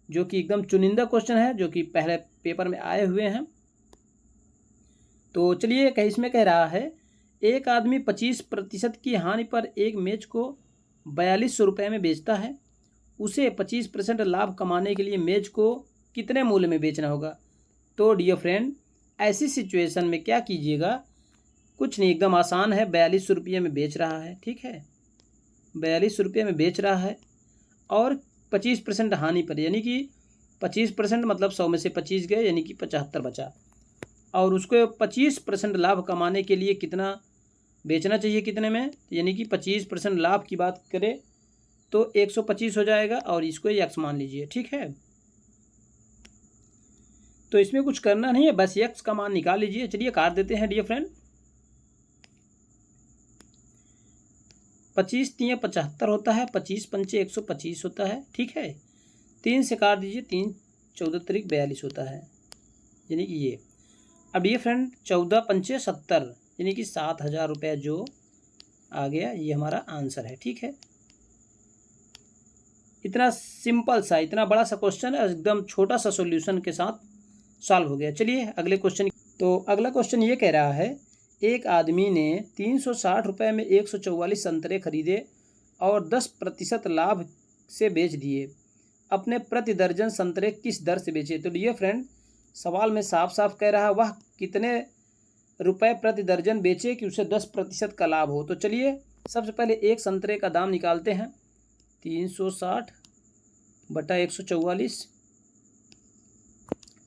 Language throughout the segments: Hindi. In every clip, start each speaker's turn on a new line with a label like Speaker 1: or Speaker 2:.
Speaker 1: जो कि एकदम चुनिंदा क्वेश्चन है, जो कि पहले पेपर में आए हुए हैं। तो चलिए इसमें कह रहा है, एक आदमी 25% की हानि पर एक मैच को 4200 रुपये में बेचता है। उसे 25% लाभ कमाने के लिए मैच को कितने मूल्य में बेचना होगा। तो डियर फ्रेंड, ऐसी सिचुएशन में क्या कीजिएगा, कुछ नहीं, एकदम आसान है। 4200 रुपये में बेच रहा है, ठीक है, 4200 रुपये में बेच रहा है और 25% हानि पर, यानी कि 25% मतलब 100 में से 25 गए, यानी कि 75 बचा। और उसको 25% लाभ कमाने के लिए कितना बेचना चाहिए, कितने में, यानी कि 25% लाभ की बात करें तो 125 हो जाएगा और इसको x मान लीजिए, ठीक है। तो इसमें कुछ करना नहीं है, बस x का मान निकाल लीजिए। चलिए काट देते हैं डियर फ्रेंड। 25 तियाँ 75 होता है, 25 पंचे 125 होता है, ठीक है। 3 से काट दीजिए, 3 14 तरीक 42 होता है, यानी कि ये। अब डियर फ्रेंड 14 पंचे 70, यानी कि 7000 रुपये जो आ गया, ये हमारा आंसर है, ठीक है। इतना सिंपल सा, इतना बड़ा सा क्वेश्चन है, एकदम छोटा सा सॉल्यूशन के साथ सॉल्व हो गया। चलिए अगले क्वेश्चन। तो अगला क्वेश्चन ये कह रहा है, एक आदमी ने 360 रुपये में 144 संतरे खरीदे और 10% लाभ से बेच दिए। अपने प्रति दर्जन संतरे किस दर से बेचे। तो डियर फ्रेंड, सवाल में साफ साफ कह रहा है वह कितने रुपए प्रति दर्जन बेचे कि उसे 10% का लाभ हो। तो चलिए सबसे पहले एक संतरे का दाम निकालते हैं। 360 बटा 144,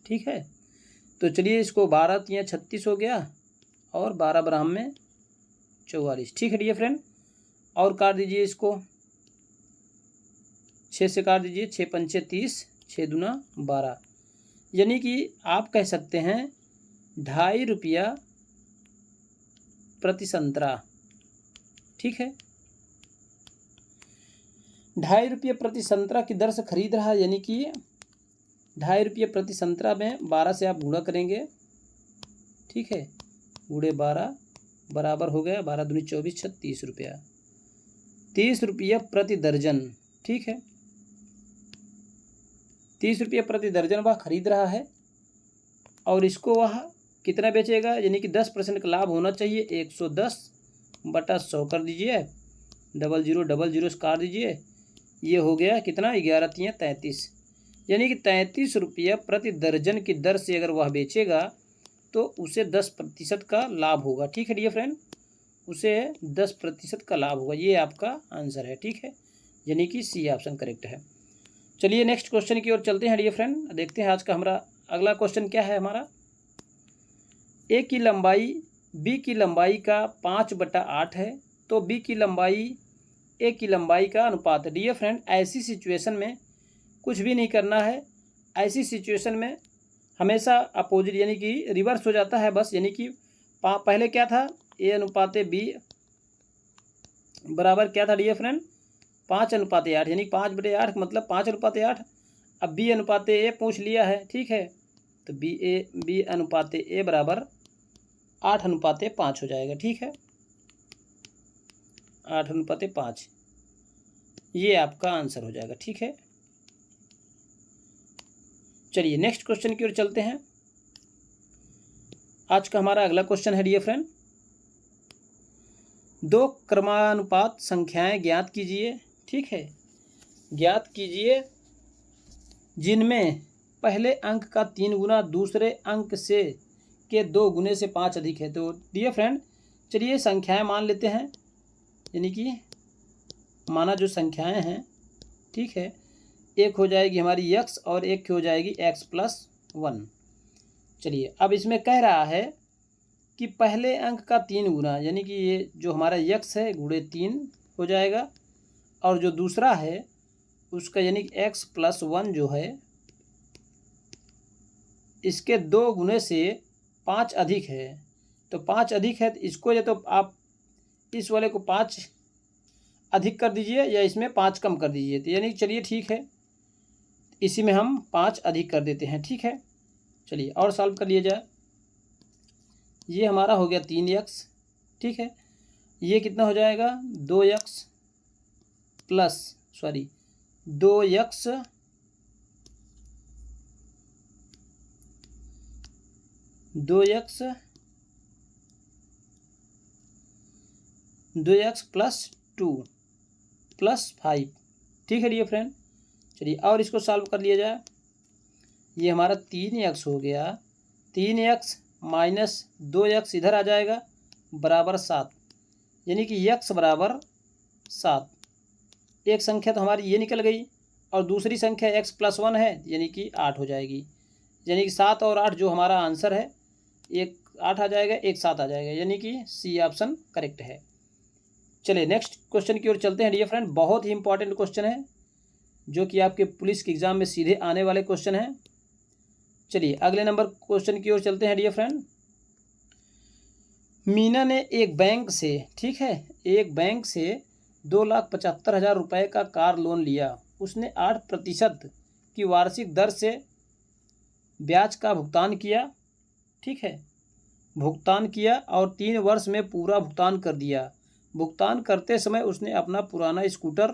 Speaker 1: ठीक है। तो चलिए इसको 12 तियाँ 36 हो गया और 12 बराम में 44, ठीक है डियर फ्रेंड। और काट दीजिए इसको, 6 से काट दीजिए, 6 पंचे 30, 6 दूना 12, यानी कि आप कह सकते हैं 2.5 रुपया प्रति संतरा, ठीक है। 2.5 रुपये प्रति संतरा की दर से खरीद रहा है, यानी कि 2.5 रुपये प्रति संतरा में 12 से आप गुणा करेंगे, ठीक है। गुणे 12 बराबर हो गया 12 दूनी 24, 36 रुपया, 30 रुपये प्रति दर्जन, ठीक है। 30 रुपये प्रति दर्जन वह खरीद रहा है और इसको वह कितना बेचेगा, यानी कि 10% का लाभ होना चाहिए। 110 बटा 100 कर दीजिए, 0000 काट दीजिए, ये हो गया कितना, 11 तियाँ 33, यानी कि 33 रुपये प्रति दर्जन की दर से अगर वह बेचेगा तो उसे 10% का लाभ होगा, ठीक है डियर फ्रेंड, उसे 10% का लाभ होगा। ये आपका आंसर है, ठीक है, यानी कि सी ऑप्शन करेक्ट है। चलिए नेक्स्ट क्वेश्चन की ओर चलते हैं डियर फ्रेंड। देखते हैं आज का हमारा अगला क्वेश्चन क्या है हमारा। ए की लंबाई बी की लंबाई का 5/8 है, तो बी की लंबाई ए की लंबाई का अनुपात है। डियर फ्रेंड, ऐसी सिचुएशन में कुछ भी नहीं करना है। ऐसी सिचुएशन में हमेशा अपोजिट, यानी कि रिवर्स हो जाता है बस, यानी कि पहले क्या था, ए अनुपात बी बराबर क्या था डियर फ्रेंड, 5/8, यानी 5/8 मतलब 5/8। अब बी अनुपात ए पूछ लिया है, ठीक है, तो बी अनुपात ए बराबर 8/5 हो जाएगा, ठीक है, 8/5, ये आपका आंसर हो जाएगा, ठीक है। चलिए नेक्स्ट क्वेश्चन की ओर चलते हैं। आज का हमारा अगला क्वेश्चन है डियर फ्रेंड, 2 क्रमानुपात संख्याएं ज्ञात कीजिए, ठीक है, ज्ञात कीजिए जिनमें पहले अंक का 3 गुना दूसरे अंक से के 2 गुने से 5 अधिक है। तो डियर फ्रेंड चलिए संख्याएं मान लेते हैं, यानी कि माना जो संख्याएं हैं, ठीक है, एक हो जाएगी हमारी x और एक हो जाएगी x+1। चलिए अब इसमें कह रहा है कि पहले अंक का 3 गुना, यानी कि ये जो हमारा x है गुणे 3 हो जाएगा, और जो दूसरा है उसका यानी कि x+1 जो है इसके 2 गुने से 5 अधिक है। तो 5 अधिक है तो इसको या तो आप इस वाले को 5 अधिक कर दीजिए या इसमें 5 कम कर दीजिए, तो यानी चलिए ठीक है, इसी में हम 5 अधिक कर देते हैं, ठीक है। चलिए और सॉल्व कर लिया जाए। ये हमारा हो गया 3x, ठीक है, ये कितना हो जाएगा 2x 2x प्लस 2 प्लस 5। ठीक है डियर फ्रेंड, चलिए और इसको सॉल्व कर लिया जाए। ये हमारा 3x हो गया, 3x माइनस 2x इधर आ जाएगा बराबर 7, यानी कि x बराबर 7। एक संख्या तो हमारी ये निकल गई और दूसरी संख्या x प्लस 1 है, यानी कि 8 हो जाएगी। यानी कि 7 और 8 जो हमारा आंसर है, एक 8 आ जाएगा, एक 7 आ जाएगा, यानी कि सी ऑप्शन करेक्ट है। चलिए नेक्स्ट क्वेश्चन की ओर चलते हैं डियर फ्रेंड। बहुत ही इंपॉर्टेंट क्वेश्चन है जो कि आपके पुलिस के एग्जाम में सीधे आने वाले क्वेश्चन हैं। चलिए अगले नंबर क्वेश्चन की ओर चलते हैं डियर फ्रेंड। मीना ने एक बैंक से, ठीक है, एक बैंक से 2,75,000 रुपये का कार लोन लिया। उसने 8% की वार्षिक दर से ब्याज का भुगतान किया, ठीक है, भुगतान किया और 3 वर्ष में पूरा भुगतान कर दिया। भुगतान करते समय उसने अपना पुराना स्कूटर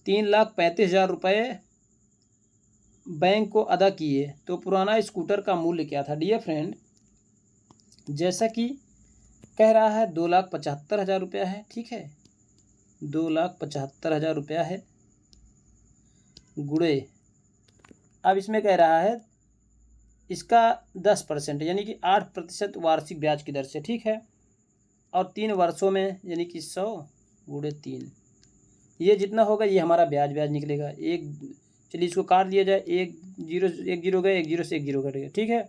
Speaker 1: 3,35,000 रुपये बैंक को अदा किए, तो पुराना स्कूटर का मूल्य क्या था? डियर फ्रेंड, जैसा कि कह रहा है 2,75,000 रुपया है, ठीक है, 2,75,000 रुपया है गुड़े, अब इसमें कह रहा है इसका 10% यानी कि 8% वार्षिक ब्याज की दर से, ठीक है, और 3 वर्षों में यानी कि 100 गुड़े 3, ये जितना होगा ये हमारा ब्याज निकलेगा। एक, चलिए इसको काट दिया जाए, एक जीरो गए, एक जीरो से एक जीरो कटेगा, ठीक है।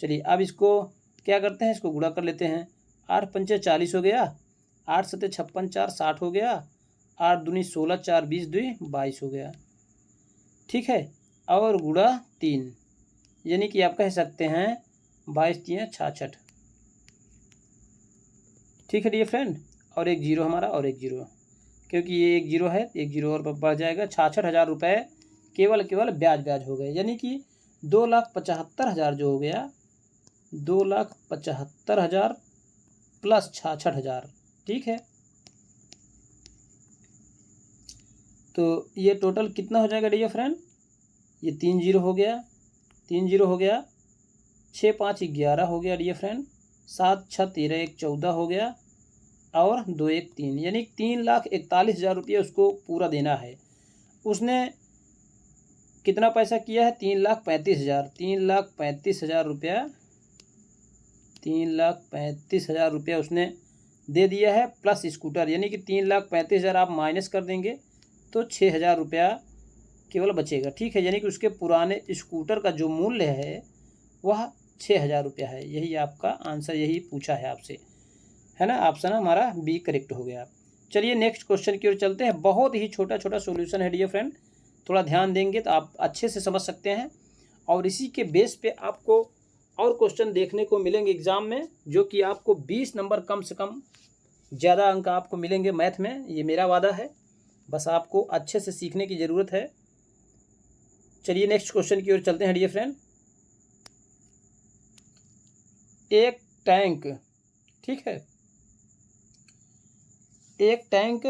Speaker 1: चलिए अब इसको क्या करते हैं, इसको गुणा कर लेते हैं। 8 पंचे 40 हो गया, 8 सत्ते 56, 4 60 हो गया, 8 दूनी 16, 4 20 2 22 हो गया, ठीक है, और गुणा 3, यानी कि आप कह सकते हैं 22 3 66, ठीक है डियर फ्रेंड। और एक जीरो हमारा और एक जीरो, क्योंकि ये एक जीरो है, एक जीरो और बढ़ जाएगा। 66,000 रुपये केवल ब्याज हो गए, यानी कि 2,75,000 जो हो गया, 2,75,000 प्लस 66,000, ठीक है, तो ये टोटल कितना हो जाएगा डियर फ्रेंड? ये 3 जीरो हो गया, 3 जीरो हो गया, 6 5 11 हो गया डियर फ्रेंड, 7 6 13 1 14 हो गया, और 2 1 3, यानी 3,41,000 रुपये उसको पूरा देना है। उसने कितना पैसा किया है? 3,35,000, 3,35,000 रुपया, 3,35,000 रुपया उसने दे दिया है, प्लस स्कूटर, यानी कि 3,35,000 आप माइनस कर देंगे तो 6,000 रुपया केवल बचेगा, ठीक है, यानी कि उसके पुराने स्कूटर का जो मूल्य है वह 6,000 रुपया है। यही आपका आंसर, यही पूछा है आपसे, है ना, ऑप्शन हमारा बी करेक्ट हो गया। चलिए नेक्स्ट क्वेश्चन की ओर चलते हैं। बहुत ही छोटा सॉल्यूशन है डियर फ्रेंड, थोड़ा ध्यान देंगे तो आप अच्छे से समझ सकते हैं, और इसी के बेस पे आपको और क्वेश्चन देखने को मिलेंगे एग्जाम में, जो कि आपको 20 नंबर कम से कम ज़्यादा अंक आपको मिलेंगे मैथ में, ये मेरा वादा है। बस आपको अच्छे से सीखने की ज़रूरत है। चलिए नेक्स्ट क्वेश्चन की ओर चलते हैं डियर फ्रेंड। एक टैंक, ठीक है, एक टैंक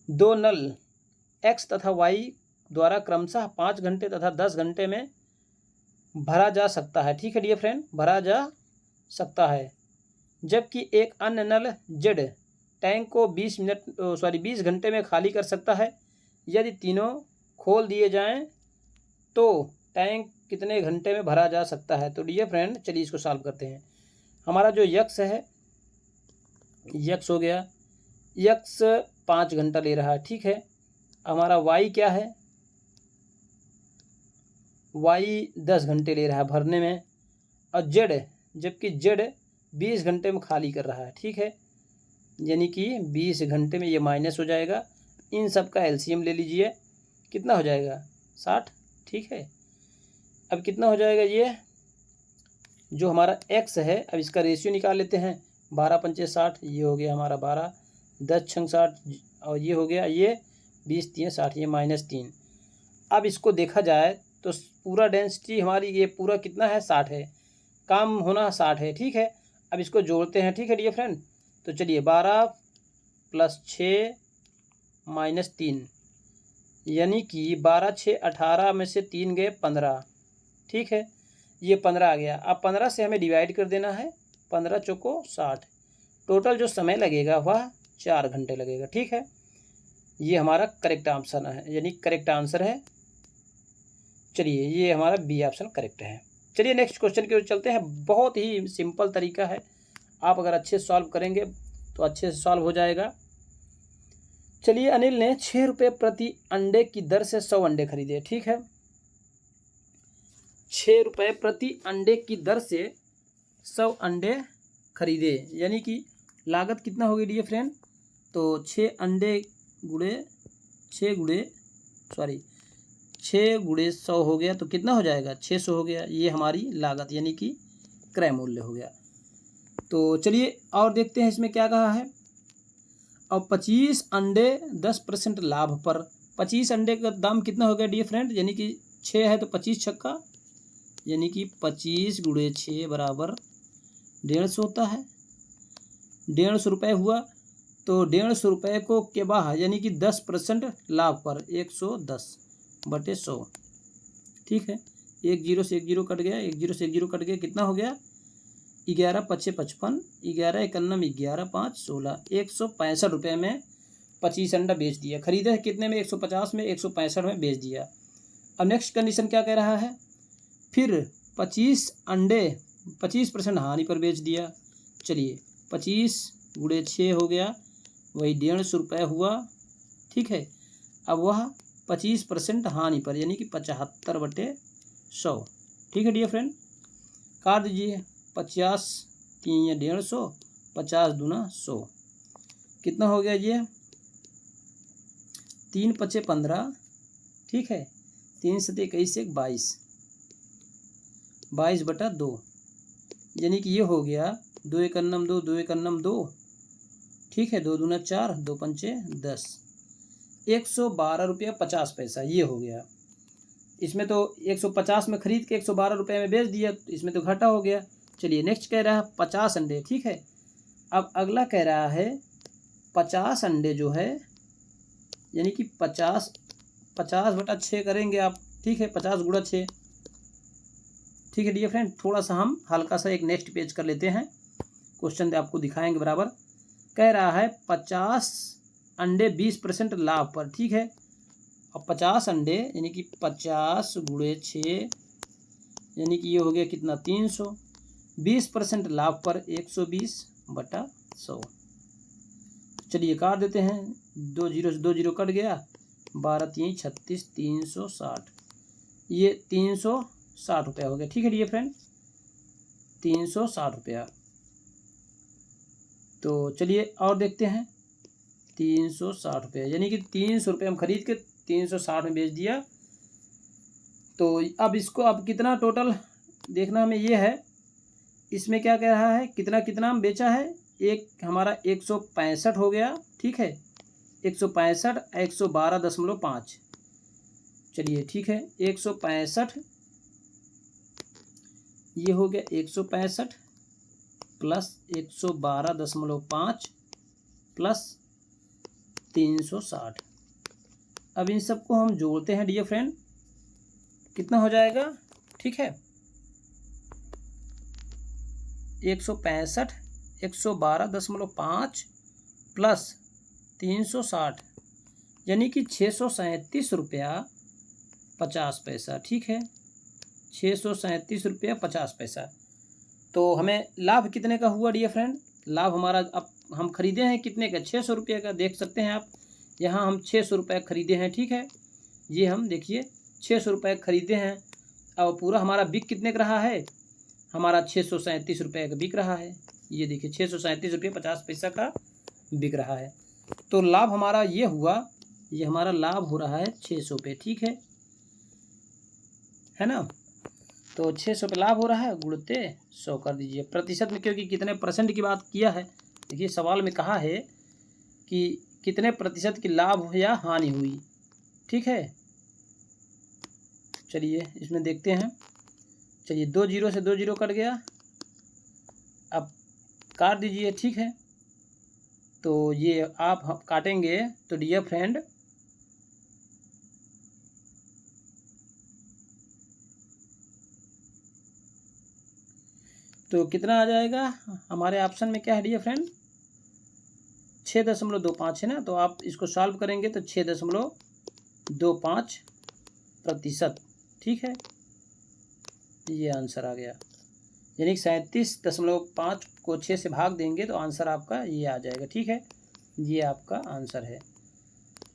Speaker 1: 2 नल x तथा y द्वारा क्रमशः 5 घंटे तथा 10 घंटे में भरा जा सकता है, ठीक है डियर फ्रेंड, भरा जा सकता है, जबकि एक अन्य नल z टैंक को 20 घंटे में खाली कर सकता है। यदि तीनों खोल दिए जाएं तो टैंक कितने घंटे में भरा जा सकता है? तो डियर फ्रेंड चलिए इसको सॉल्व करते हैं। हमारा जो यक्स है, यक्स हो गया, यक्स 5 घंटा ले रहा है, ठीक है। हमारा वाई क्या है? वाई 10 घंटे ले रहा है भरने में, और जेड, जबकि जेड 20 घंटे में खाली कर रहा है, ठीक है, यानी कि 20 घंटे में ये माइनस हो जाएगा। इन सब का एलसीएम ले लीजिए, कितना हो जाएगा? 60, ठीक है। अब कितना हो जाएगा? ये जो हमारा एक्स है, अब इसका रेशियो निकाल लेते हैं। 12 पंचे 60, ये हो गया हमारा 12, 10 छंग 60, और ये हो गया ये 20 3 60, ये -3। अब इसको देखा जाए तो पूरा डेंसिटी हमारी ये पूरा कितना है? 60 है, काम होना 60 है, ठीक है। अब इसको जोड़ते हैं, ठीक है डियर फ्रेंड। तो चलिए 12 + 6 - 3, यानी कि 12 6 18 में से 3 गए 15, ठीक है, ये 15 आ गया। अब 15 से हमें डिवाइड कर देना है, 15 चौको 60, टोटल जो समय लगेगा वह 4 घंटे लगेगा, ठीक है। ये हमारा करेक्ट आंसर है, यानी करेक्ट आंसर है। चलिए ये हमारा बी ऑप्शन करेक्ट है। चलिए नेक्स्ट क्वेश्चन की ओर चलते हैं। बहुत ही सिंपल तरीका है, आप अगर अच्छे से सॉल्व करेंगे तो अच्छे से सॉल्व हो जाएगा। चलिए अनिल ने 6 रुपये प्रति अंडे की दर से 100 अंडे खरीदे, ठीक है। 6 रुपये प्रति अंडे की दर से 100 अंडे खरीदे, यानी कि लागत कितना होगी डियर फ्रेंड, तो 6 अंडे गुणे 6 गुणे 100 हो गया, तो कितना हो जाएगा 600 हो गया। ये हमारी लागत यानी कि क्रय मूल्य हो गया। तो चलिए और देखते हैं इसमें क्या कहा है। अब 25 अंडे 10% लाभ पर, 25 अंडे का दाम कितना हो गया डियर फ्रेंड, यानी कि 6 है तो 25 छक्का, यानी कि 25 गुणे 6 बराबर 150 होता है। 150 रुपये हुआ, तो 150 रुपये को के बाहर यानी कि 10% लाभ पर 110/100, ठीक है। 1 जीरो से 1 जीरो कट गया, 1 जीरो से 1 जीरो कट गया, कितना हो गया 11 पच्चे 55, 11 इकन्नम 11 5 16, 165 रुपये में 25 अंडा बेच दिया। खरीदे कितने में 150 में, 165 में बेच दिया। अब नेक्स्ट कंडीशन क्या कह रहा है, फिर 25 अंडे 25% हानि पर बेच दिया। चलिए 25 गुणे 6 हो गया, वही 150 रुपये हुआ, ठीक है। अब वह 25% हानि पर यानी कि 75/100, ठीक है डियर फ्रेंड। काट दीजिए, 50 3 150, 50 दूना 100, कितना हो गया ये 3 पचे 15, ठीक है, 3 7 21 22, 22/2, यानी कि ये हो गया 2 इकन्नम 2, 2 इकन्नम 2, ठीक है, 2 दूना 4, 2 पंचे 10, 112 रुपये 50 पैसा, ये हो गया। इसमें तो 150 में खरीद के 112 रुपये में बेच दिया, तो इसमें तो घाटा हो गया। चलिए नेक्स्ट कह रहा है 50 अंडे, ठीक है। अब अगला कह रहा है 50 अंडे जो है, यानी कि 50/6 करेंगे आप, ठीक है, 50 गुणा 6, ठीक है डियर फ्रेंड। थोड़ा सा हम हल्का सा एक नेक्स्ट पेज कर लेते हैं, क्वेश्चन आपको दिखाएंगे बराबर। कह रहा है 50 अंडे 20% लाभ पर, ठीक है। अब 50 अंडे यानी कि 50 गुणे 6, यानी कि ये हो गया कितना 300, 20% लाभ पर 120/100। चलिए काट देते हैं, 2 जीरो से 2 जीरो कट गया, 12 3 36, 360, ये 360 रुपया हो गया, ठीक है डियर फ्रेंड, 360 रुपया। तो चलिए और देखते हैं, 360 रुपये यानी कि 300 रुपये हम खरीद के 360 में बेच दिया। तो अब इसको अब कितना टोटल देखना हमें ये है, इसमें क्या कह रहा है कितना कितना हम बेचा है, एक हमारा 165 हो गया, ठीक है, 165 112.5, चलिए ठीक है, 165 ये हो गया 165 प्लस 112.5 प्लस 360। अब इन सबको हम जोड़ते हैं डियर फ्रेंड, कितना हो जाएगा, ठीक है, 165 112.5 प्लस 360 यानी कि 637 रुपया 50 पैसा, ठीक है, 637 रुपया 50 पैसा। तो हमें लाभ कितने का हुआ डियर फ्रेंड, लाभ हमारा अब हम खरीदे हैं कितने का, 600 रुपये का। देख सकते हैं आप यहाँ हम 600 रुपये खरीदे हैं, ठीक है, ये हम देखिए 600 रुपये खरीदे हैं। अब पूरा हमारा बिक कितने का रहा है, हमारा 637 रुपये का बिक रहा है, ये देखिए 637 रुपये 50 पैसा का बिक रहा है। तो लाभ हमारा ये हुआ, ये हमारा लाभ हो रहा है 600 पे, ठीक है ना। तो 600 पे लाभ हो रहा है, गुणते 100 कर दीजिए। प्रतिशत में क्योंकि कितने परसेंट की बात किया है, देखिए सवाल में कहा है कि कितने प्रतिशत की लाभ या हानि हुई, ठीक है। चलिए इसमें देखते हैं, चलिए 2 जीरो से 2 जीरो कट गया, अब काट दीजिए, ठीक है। तो ये आप काटेंगे तो डियर फ्रेंड तो कितना आ जाएगा हमारे ऑप्शन में, क्या है डियर फ्रेंड, 6.25 है ना। तो आप इसको सॉल्व करेंगे तो 6.25%, ठीक है, ये आंसर आ गया। यानी 37.5 को 6 से भाग देंगे तो आंसर आपका ये आ जाएगा, ठीक है, ये आपका आंसर है।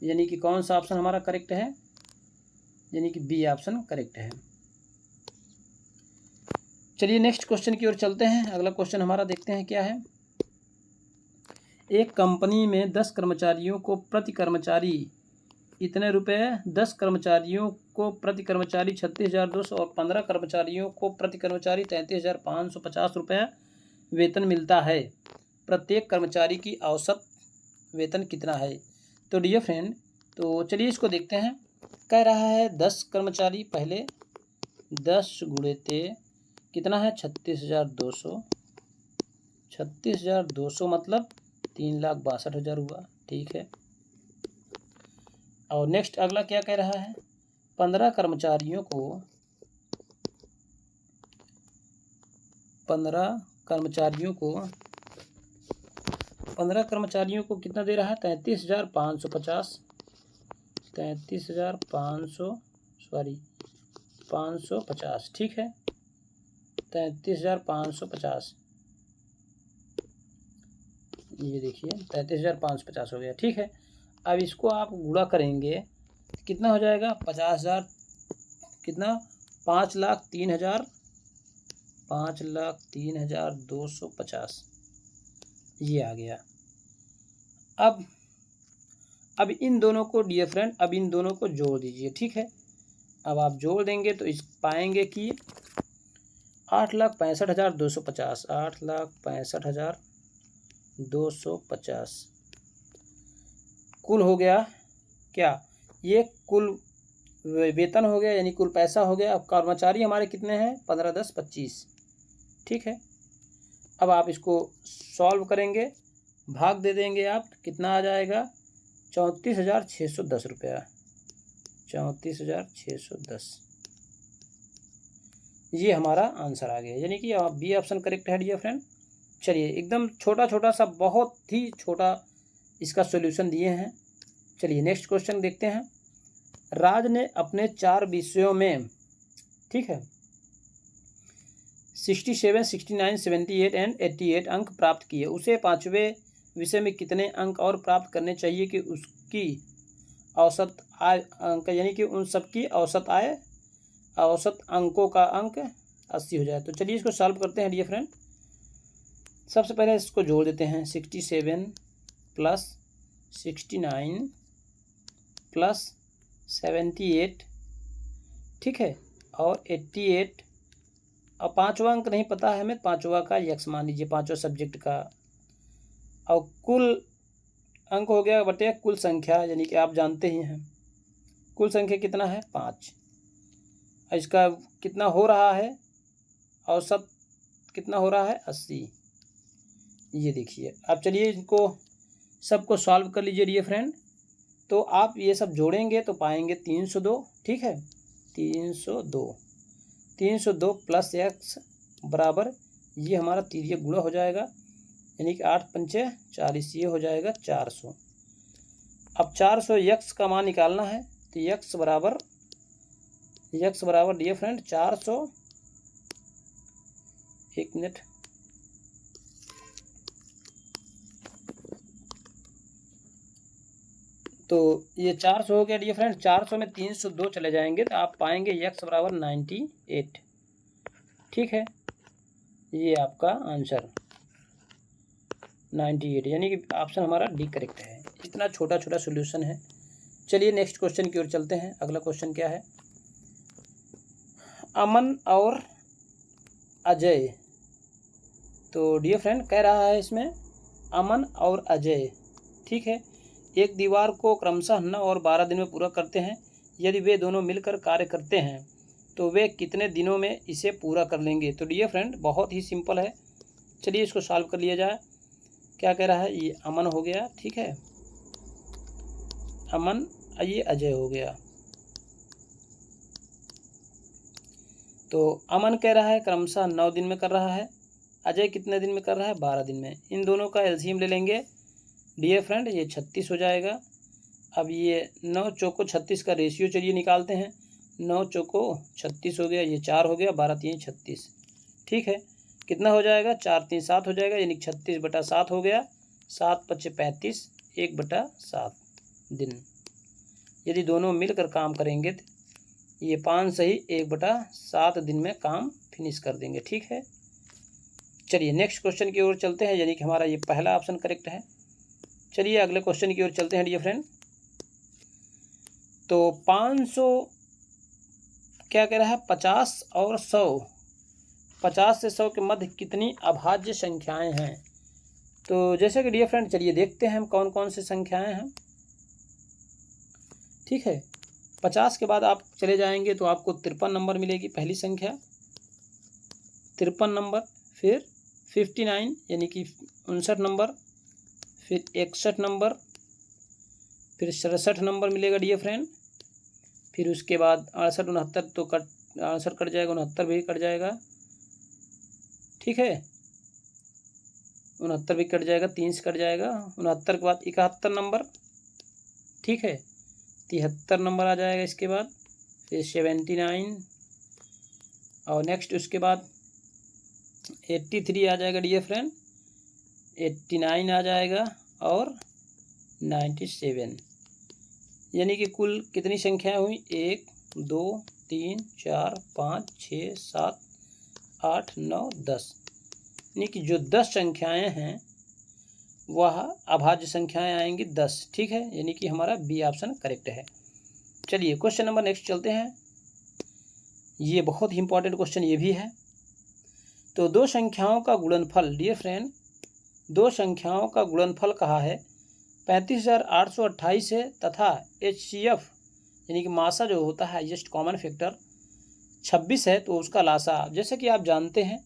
Speaker 1: यानी कि कौन सा ऑप्शन हमारा करेक्ट है, यानी कि बी ऑप्शन करेक्ट है। चलिए नेक्स्ट क्वेश्चन की ओर चलते हैं। अगला क्वेश्चन हमारा देखते हैं क्या है। एक कंपनी में 10 कर्मचारियों को प्रति कर्मचारी इतने रुपए, 10 कर्मचारियों को प्रति कर्मचारी 36,200 और 15 कर्मचारियों को प्रति कर्मचारी 33,550 रुपये वेतन मिलता है। प्रत्येक कर्मचारी की औसत वेतन कितना है। तो डियर फ्रेंड, तो चलिए इसको देखते हैं। कह रहा है 10 कर्मचारी, पहले 10 गुणित कितना है 36,200, 36,200 मतलब 3,62,000 हुआ, ठीक है। और नेक्स्ट अगला क्या कह रहा है, 15 कर्मचारियों को 15 कर्मचारियों को कितना दे रहा है 33,550, 550, ठीक है, 33,550, ये देखिए 33,550 हो गया, ठीक है। अब इसको आप गुणा करेंगे कितना हो जाएगा 50,000, कितना 5,03,000, 5,03,250, ये आ गया। अब इन दोनों को डियर फ्रेंड, अब इन दोनों को जोड़ दीजिए, ठीक है। अब आप जोड़ देंगे तो इस पाएंगे कि 8,65,250, 8,65,250 कुल हो गया क्या, ये कुल वेतन हो गया, यानी कुल पैसा हो गया। अब कर्मचारी हमारे कितने हैं 15, 10, 25, ठीक है। अब आप इसको सॉल्व करेंगे, भाग दे देंगे आप, कितना आ जाएगा 34,610 रुपया, 34,610, ये हमारा आंसर आ गया। यानी कि आप बी ऑप्शन करेक्ट है डियर फ्रेंड। चलिए एकदम छोटा सा, बहुत ही छोटा इसका सॉल्यूशन दिए हैं। चलिए नेक्स्ट क्वेश्चन देखते हैं। राज ने अपने 4 विषयों में, ठीक है, 67, 69, 78 एंड 88 अंक प्राप्त किए। उसे 5वें विषय में कितने अंक और प्राप्त करने चाहिए कि उसकी औसत आय अंक, यानी कि उन सबकी औसत अंकों का अंक 80 हो जाए। तो चलिए इसको सॉल्व करते हैं डियर फ्रेंड। सबसे पहले इसको जोड़ देते हैं, 67 प्लस 69 प्लस 78, ठीक है, और 88, और 5वां अंक नहीं पता है हमें, 5वां का यक्स मान लीजिए, 5वां सब्जेक्ट का, और कुल अंक हो गया बटे कुल संख्या, यानी कि आप जानते ही हैं कुल संख्या कितना है 5। इसका कितना हो रहा है, औसत कितना हो रहा है 80, ये देखिए। अब चलिए इनको सबको सॉल्व कर लीजिए डियर फ्रेंड। तो आप ये सब जोड़ेंगे तो पाएंगे 302, ठीक है, 302 प्लस एक्स बराबर, ये हमारा तिर्यक गुणा हो जाएगा, यानी कि 8 पंचे 40, ये हो जाएगा 400। अब 400 यक्स का मान निकालना है, तो यक्स बराबर डियर फ्रेंड 400, एक मिनट, तो ये 400 हो गया डियर फ्रेंड। 400 में 302 चले जाएंगे तो आप पाएंगे यक्स बराबर 98, ठीक है, ये आपका आंसर 98, यानी कि ऑप्शन हमारा डी करेक्ट है। इतना छोटा सॉल्यूशन है। चलिए नेक्स्ट क्वेश्चन की ओर चलते हैं। अगला क्वेश्चन क्या है, अमन और अजय। तो डियर फ्रेंड कह रहा है इसमें अमन और अजय, ठीक है, एक दीवार को क्रमशः 9 और 12 दिन में पूरा करते हैं। यदि वे दोनों मिलकर कार्य करते हैं तो वे कितने दिनों में इसे पूरा कर लेंगे। तो डियर फ्रेंड बहुत ही सिंपल है, चलिए इसको सॉल्व कर लिया जाए। क्या कह रहा है, ये अमन हो गया, ठीक है, अमन, ये अजय हो गया। तो अमन कह रहा है क्रमशः 9 दिन में कर रहा है, अजय कितने दिन में कर रहा है? 12 दिन में। इन दोनों का एलसीएम ले लेंगे डियर फ्रेंड, ये 36 हो जाएगा। अब ये 9 चौको 36 का रेशियो चलिए निकालते हैं। 9 चौको 36 हो गया, ये 4 हो गया, 12 3 36। ठीक है, कितना हो जाएगा? 4 3 7 हो जाएगा, यानी 36/7 हो गया। 7 5 35, 1/7 दिन। यदि दोनों मिलकर काम करेंगे तो ये 5 सही 1/7 दिन में काम फिनिश कर देंगे। ठीक है, चलिए नेक्स्ट क्वेश्चन की ओर चलते हैं, यानी कि हमारा ये पहला ऑप्शन करेक्ट है। चलिए अगले क्वेश्चन की ओर चलते हैं डियर फ्रेंड। तो 500 क्या कह रहा है? 50 और 100, 50 से 100 के मध्य कितनी अभाज्य संख्याएं हैं? तो जैसे कि डियर फ्रेंड चलिए देखते हैं हम कौन कौन सी संख्याएं हैं। ठीक है, 50 के बाद आप चले जाएंगे तो आपको 53 नंबर मिलेगी, पहली संख्या 53 नंबर। फिर 59 यानी कि 59 नंबर, फिर 61 नंबर, फिर 67 नंबर मिलेगा डियर फ्रेंड। फिर उसके बाद 68 69 तो 68 कट जाएगा, 69 भी कट जाएगा। ठीक है, 69 भी कट जाएगा, 3 से कट जाएगा। 69 के बाद 71 नंबर। ठीक है, 73 नंबर आ जाएगा इसके बाद। फिर 79 और नेक्स्ट उसके बाद 83 आ जाएगा डियर फ्रेंड, 89 आ जाएगा और 97। यानी कि कुल कितनी संख्याएं हुई? 1 2 3 4 5 6 7 8 9 10। यानी कि जो 10 संख्याएं हैं वह अभाज्य संख्याएं आएंगी 10। ठीक है, यानी कि हमारा बी ऑप्शन करेक्ट है। चलिए क्वेश्चन नंबर नेक्स्ट चलते हैं। ये बहुत ही इंपॉर्टेंट क्वेश्चन ये भी है। तो दो संख्याओं का गुणनफल डियर फ्रेंड, दो संख्याओं का गुणनफल कहा है 35,828 है तथा HCF यानी कि मासा जो होता है हाईएस्ट कॉमन फैक्टर 26 है, तो उसका लासा जैसे कि आप जानते हैं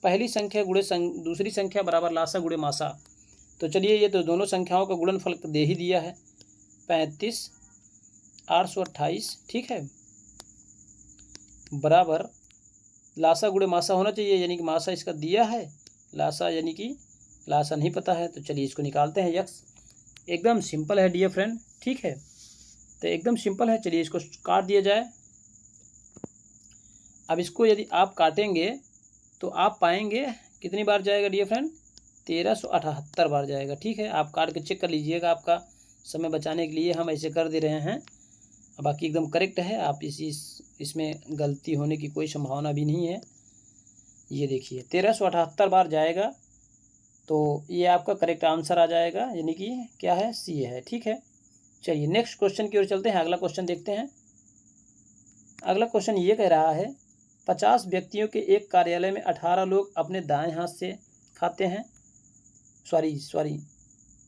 Speaker 1: पहली संख्या गुणे दूसरी संख्या बराबर लासा गुणे मासा। तो चलिए ये तो दोनों संख्याओं का गुणनफल दे ही दिया है 35,828। ठीक है, बराबर लासा गुणे मासा होना चाहिए, यानी कि मासा इसका दिया है, लासा यानी कि लासा नहीं पता है। तो चलिए इसको निकालते हैं। यक्स एकदम सिंपल है डियर फ्रेंड। ठीक है, तो एकदम सिंपल है। चलिए इसको काट दिया जाए। अब इसको यदि आप काटेंगे तो आप पाएंगे कितनी बार जाएगा डियर फ्रेंड? 1378 बार जाएगा। ठीक है, आप काट के चेक कर लीजिएगा, आपका समय बचाने के लिए हम ऐसे कर दे रहे हैं। बाकी एकदम करेक्ट है, आप इसमें गलती होने की कोई संभावना भी नहीं है। ये देखिए 1378 बार जाएगा, तो ये आपका करेक्ट आंसर आ जाएगा, यानी कि क्या है? सी है। ठीक है, चलिए नेक्स्ट क्वेश्चन की ओर चलते हैं। अगला क्वेश्चन देखते हैं। अगला क्वेश्चन ये कह रहा है 50 व्यक्तियों के एक कार्यालय में 18 लोग अपने दाएं हाथ से खाते हैं, सॉरी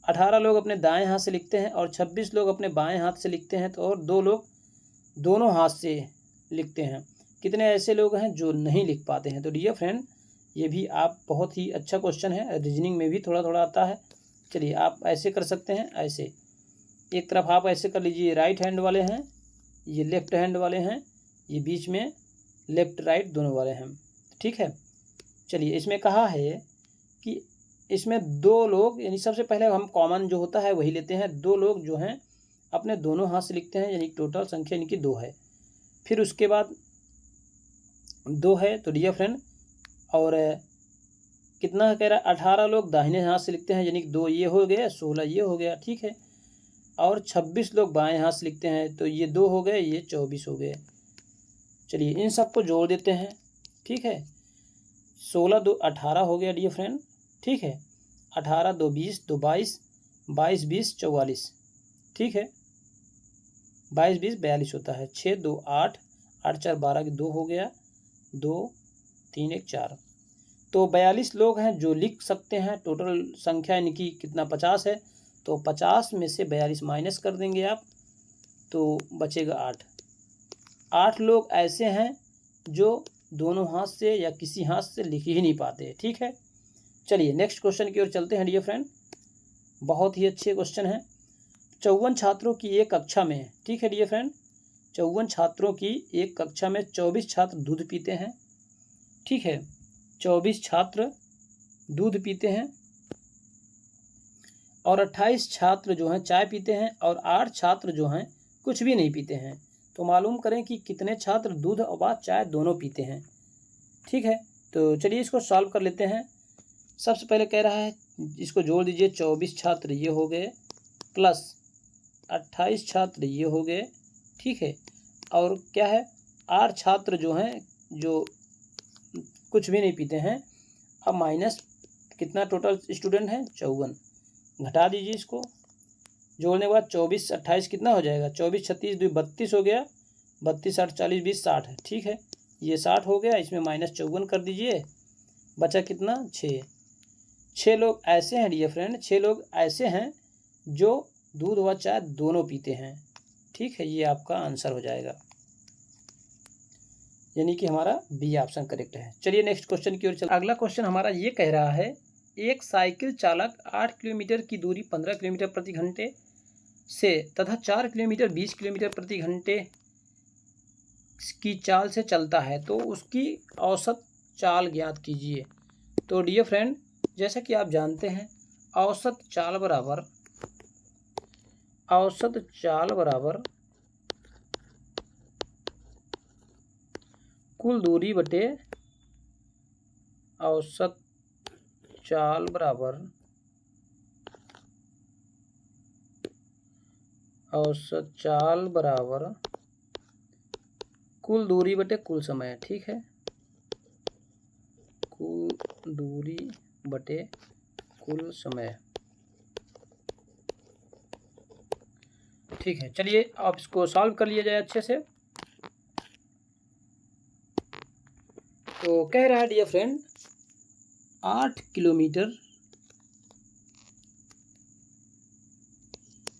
Speaker 1: 18 लोग अपने दाएं हाथ से लिखते हैं और 26 लोग अपने बाएं हाथ से लिखते हैं, तो और 2 लोग दोनों हाथ से लिखते हैं। कितने ऐसे लोग हैं जो नहीं लिख पाते हैं? तो डियर फ्रेंड ये भी आप बहुत ही अच्छा क्वेश्चन है, रीजनिंग में भी थोड़ा थोड़ा आता है। चलिए आप ऐसे कर सकते हैं, ऐसे एक तरफ आप ऐसे कर लीजिए, राइट हैंड वाले हैं, ये लेफ्ट हैंड वाले हैं, ये बीच में लेफ्ट राइट दोनों वाले हैं। ठीक है, चलिए इसमें कहा है कि इसमें 2 लोग, यानी सबसे पहले हम कॉमन जो होता है वही लेते हैं। 2 लोग जो हैं अपने दोनों हाथ से लिखते हैं, यानी टोटल संख्या यानी कि 2 है। फिर उसके बाद 2 है, तो डियर फ्रेंड और कितना कह रहा है? 18 लोग दाहिने हाथ से लिखते हैं, यानी कि 2 ये हो गया, 16 ये हो गया। ठीक है, और 26 लोग बाएं हाथ से लिखते हैं, तो ये 2 हो गए, ये 24 हो गए। चलिए इन सबको जोड़ देते हैं। ठीक है, 16 2 18 हो गया डियर फ्रेंड। ठीक है, 18 2 20 2 22 22 20 44। ठीक है, 22 20 42 होता है। 6 2 8 8 4 12 के 2 हो गया, 2 3 1 4। तो 42 लोग हैं जो लिख सकते हैं। टोटल संख्या यानी कि कितना? 50 है, तो 50 में से 42 माइनस कर देंगे आप, तो बचेगा 8। 8 लोग ऐसे हैं जो दोनों हाथ से या किसी हाथ से लिख ही नहीं पाते। ठीक है, चलिए नेक्स्ट क्वेश्चन की ओर चलते हैं डियर फ्रेंड। बहुत ही अच्छे क्वेश्चन हैं। 54 छात्रों की एक कक्षा में, ठीक है डियर फ्रेंड, 54 छात्रों की एक कक्षा में 24 छात्र दूध पीते हैं। ठीक है, 24 छात्र दूध पीते हैं और 28 छात्र जो हैं चाय पीते हैं और 8 छात्र जो हैं कुछ भी नहीं पीते हैं। तो मालूम करें कि कितने छात्र दूध और चाय दोनों पीते हैं। ठीक है, तो चलिए इसको सॉल्व कर लेते हैं। सबसे पहले कह रहा है इसको जोड़ दीजिए, 24 छात्र ये हो गए प्लस 28 छात्र ये हो गए। ठीक है, और क्या है 8 छात्र जो हैं जो कुछ भी नहीं पीते हैं। अब माइनस कितना टोटल स्टूडेंट है 54, घटा दीजिए इसको। जोड़ने के बाद 24 28 कितना हो जाएगा, 24 36 2 32 हो गया, 32 8 40 20 60 है। ठीक है, ये 60 हो गया, इसमें माइनस 54 कर दीजिए, बचा कितना 6। 6 लोग ऐसे हैं डियर फ्रेंड, 6 लोग ऐसे हैं जो दूध व चाय दोनों पीते हैं। ठीक है, ये आपका आंसर हो जाएगा, यानी कि हमारा बी ऑप्शन करेक्ट है। चलिए नेक्स्ट क्वेश्चन की ओर चल। अगला क्वेश्चन हमारा ये कह रहा है एक साइकिल चालक 8 किलोमीटर की दूरी 15 किलोमीटर प्रति घंटे से तथा 4 किलोमीटर 20 किलोमीटर प्रति घंटे की चाल से चलता है, तो उसकी औसत चाल ज्ञात कीजिए। तो डियर फ्रेंड, जैसा कि आप जानते हैं औसत चाल बराबर कुल दूरी बटे औसत चाल बराबर कुल दूरी बटे कुल समय। ठीक है, कुल दूरी बटे कुल समय। ठीक है, चलिए आप इसको सॉल्व कर लिया जाए अच्छे से। तो कह रहा है डियर फ्रेंड 8 किलोमीटर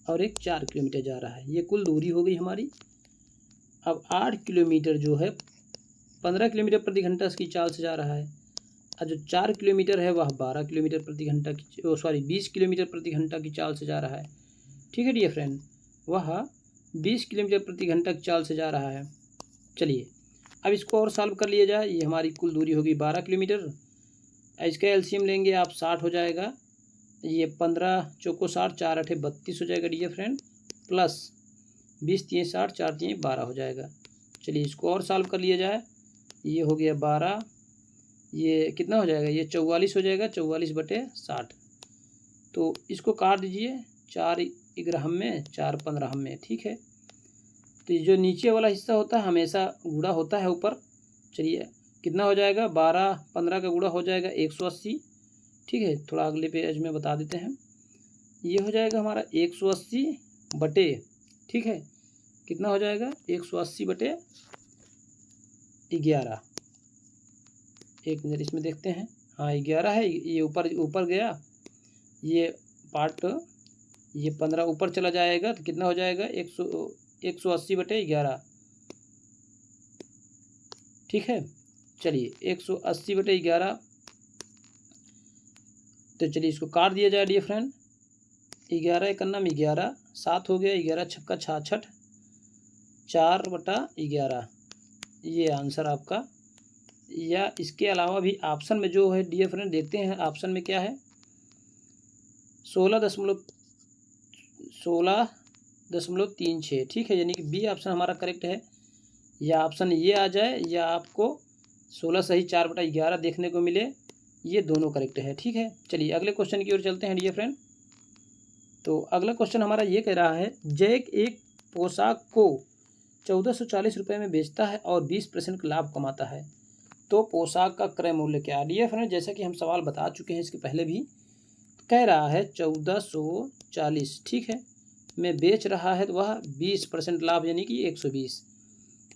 Speaker 1: और एक 4 किलोमीटर जा रहा है, ये कुल दूरी हो गई हमारी। अब 8 किलोमीटर जो है 15 किलोमीटर प्रति घंटा इसकी चाल से जा रहा है, और जो 4 किलोमीटर है वह 12 किलोमीटर प्रति घंटा की 20 किलोमीटर प्रति घंटा की चाल से जा रहा है। ठीक है डियर फ्रेंड, वह 20 किलोमीटर प्रति घंटा की चाल से जा रहा है। चलिए अब इसको और सॉल्व कर लिया जाए। ये हमारी कुल दूरी होगी 12 किलोमीटर, इसका एलसीएम लेंगे आप 60 हो जाएगा, ये 15 चौको 60 4 8 32 हो जाएगा डियर फ्रेंड, प्लस 20 3 60 4 3 12 हो जाएगा। चलिए इसको और सॉल्व कर लिया जाए। ये हो गया 12, ये कितना हो जाएगा, ये 44 हो जाएगा, 44 बटे 60। तो इसको काट दीजिए, 4 11 में 4 15 में। ठीक है, तो जो नीचे वाला हिस्सा होता है हमेशा गुणा होता है ऊपर। चलिए कितना हो जाएगा, 12 15 का गुणा हो जाएगा 180। ठीक है, थोड़ा अगले पेज में बता देते हैं। ये हो जाएगा हमारा 180 बटे, ठीक है कितना हो जाएगा 180 बटे 11। एक मिनट इसमें देखते हैं, हाँ 11 है, ये ऊपर गया, ये पार्ट ये 15 ऊपर चला जाएगा तो कितना हो जाएगा 180 बटे 11। ठीक है, चलिए 180 बटे 11। तो चलिए इसको काट दिया जाए डियर फ्रेंड। 11 एक अन्ना में 11, 7 हो गया, 11 छक्का 66, 4 बटा 11, ये आंसर आपका। या इसके अलावा भी ऑप्शन में जो है डियर फ्रेंड देखते हैं ऑप्शन में क्या है, 16.36। ठीक है, यानी कि बी ऑप्शन हमारा करेक्ट है। या ऑप्शन ये आ जाए या आपको 16 सही 4 बटा 11 देखने को मिले, ये दोनों करेक्ट है। ठीक है, चलिए अगले क्वेश्चन की ओर चलते हैं डियर फ्रेंड। तो अगला क्वेश्चन हमारा ये कह रहा है जैक एक पोशाक को 1440 रुपये में बेचता है और 20% का लाभ कमाता है, तो पोशाक का क्रय मूल्य क्या है। डियर फ्रेंड, जैसा कि हम सवाल बता चुके हैं इसके पहले भी, कह रहा है 1440 ठीक है में बेच रहा है, तो वह 20% लाभ यानी कि 120।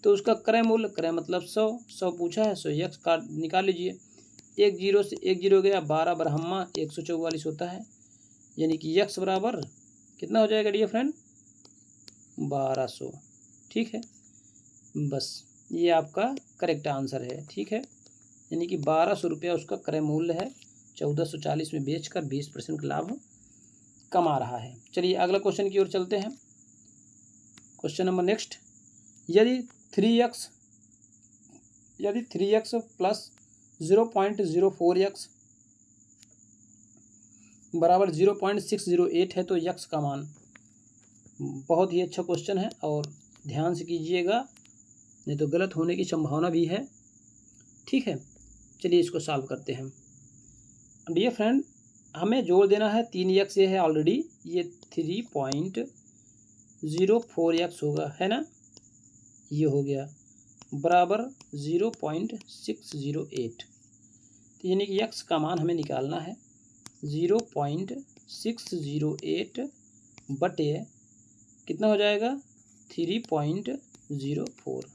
Speaker 1: तो उसका क्रय मूल्य, क्रय मतलब 100 पूछा है, 100 यक्स काट निकाल लीजिए। 1 जीरो से 1 जीरो गया, 12 बरहम्मा 144 होता है, यानी कि यक्स बराबर कितना हो जाएगा डियर फ्रेंड 1200। ठीक है, बस ये आपका करेक्ट आंसर है। ठीक है, यानी कि 1200 रुपया उसका क्रय मूल्य है, 1440 में बेचकर 20% का लाभ कमा रहा है। चलिए अगला क्वेश्चन की ओर चलते हैं। क्वेश्चन नंबर नेक्स्ट, यदि 3x प्लस 0.04x बराबर 0.608 है, तो यक्स का मान। बहुत ही अच्छा क्वेश्चन है और ध्यान से कीजिएगा, नहीं तो गलत होने की संभावना भी है। ठीक है, चलिए इसको सॉल्व करते हैं। डियर फ्रेंड, हमें जोड़ देना है 3x, ये है ऑलरेडी, ये 3.04x होगा, है ना, ये हो गया बराबर 0.608। तो यानी कि x का मान हमें निकालना है 0.608 बटे कितना हो जाएगा 3.04।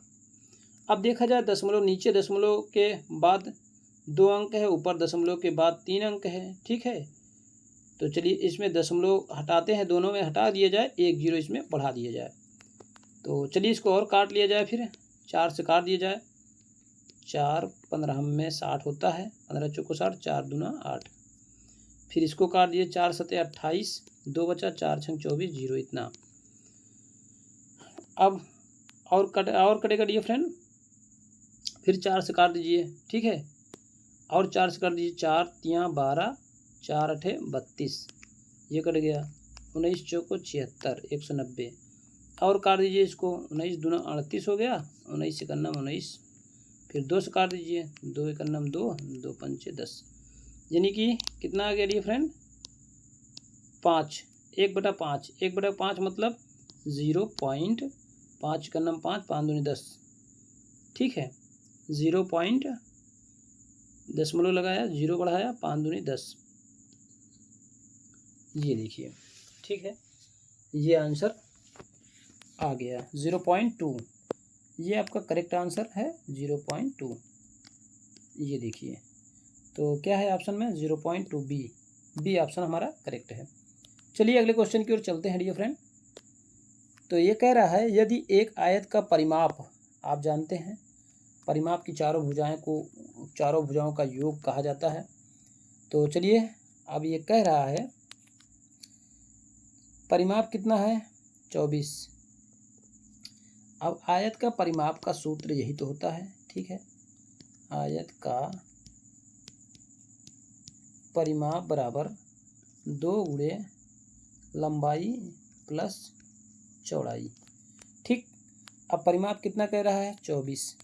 Speaker 1: अब देखा जाए दशमलव, नीचे दशमलव के बाद 2 अंक है, ऊपर दशमलव के बाद 3 अंक है। ठीक है, तो चलिए इसमें दशमलव हटाते हैं, दोनों में हटा दिया जाए, 1 0 इसमें बढ़ा दिया जाए। तो चलिए इसको और काट लिया जाए, फिर 4 से काट दिया जाए। 4 15 में 60 होता है, 15 चौको 60, 4 दूना 8। फिर इसको काट दिए, 4 सते 28, 2 बचा, 4 छंग 24, 0 इतना। अब और कटेगा डियर फ्रेंड, फिर 4 से काट दीजिए। ठीक है, और 4 से काट दीजिए, 4 3 12, 4 8 32, ये कट गया। 19 चौको 76, 190, और काट दीजिए इसको, 19 दूना 38 हो गया, 19 इकन्नम 19, फिर 2 से काट दीजिए, 2 इकन्नम 2, 2 पंचे 10, यानी कि कितना आ गया डियर फ्रेंड 5, 1/5, 1/5 मतलब 0.5 इकन्नम 5, 5 दूनी 10। ठीक है, 0. दशमलव लगाया, 0 बढ़ाया, 5 दूनी 10, ये देखिए। ठीक है, ये आंसर आ गया 0.2, ये आपका करेक्ट आंसर है 0.2, ये देखिए। तो क्या है ऑप्शन में 0.2, बी ऑप्शन हमारा करेक्ट है। चलिए अगले क्वेश्चन की ओर चलते हैं डियर फ्रेंड। तो ये कह रहा है यदि एक आयत का परिमाप, आप जानते हैं परिमाप की चारों भुजाओं का योग कहा जाता है। तो चलिए अब ये कह रहा है परिमाप कितना है 24। अब आयत का परिमाप का सूत्र यही तो होता है। ठीक है, आयत का परिमाप बराबर 2 गुणे लंबाई प्लस चौड़ाई। ठीक, अब परिमाप कितना कह रहा है 24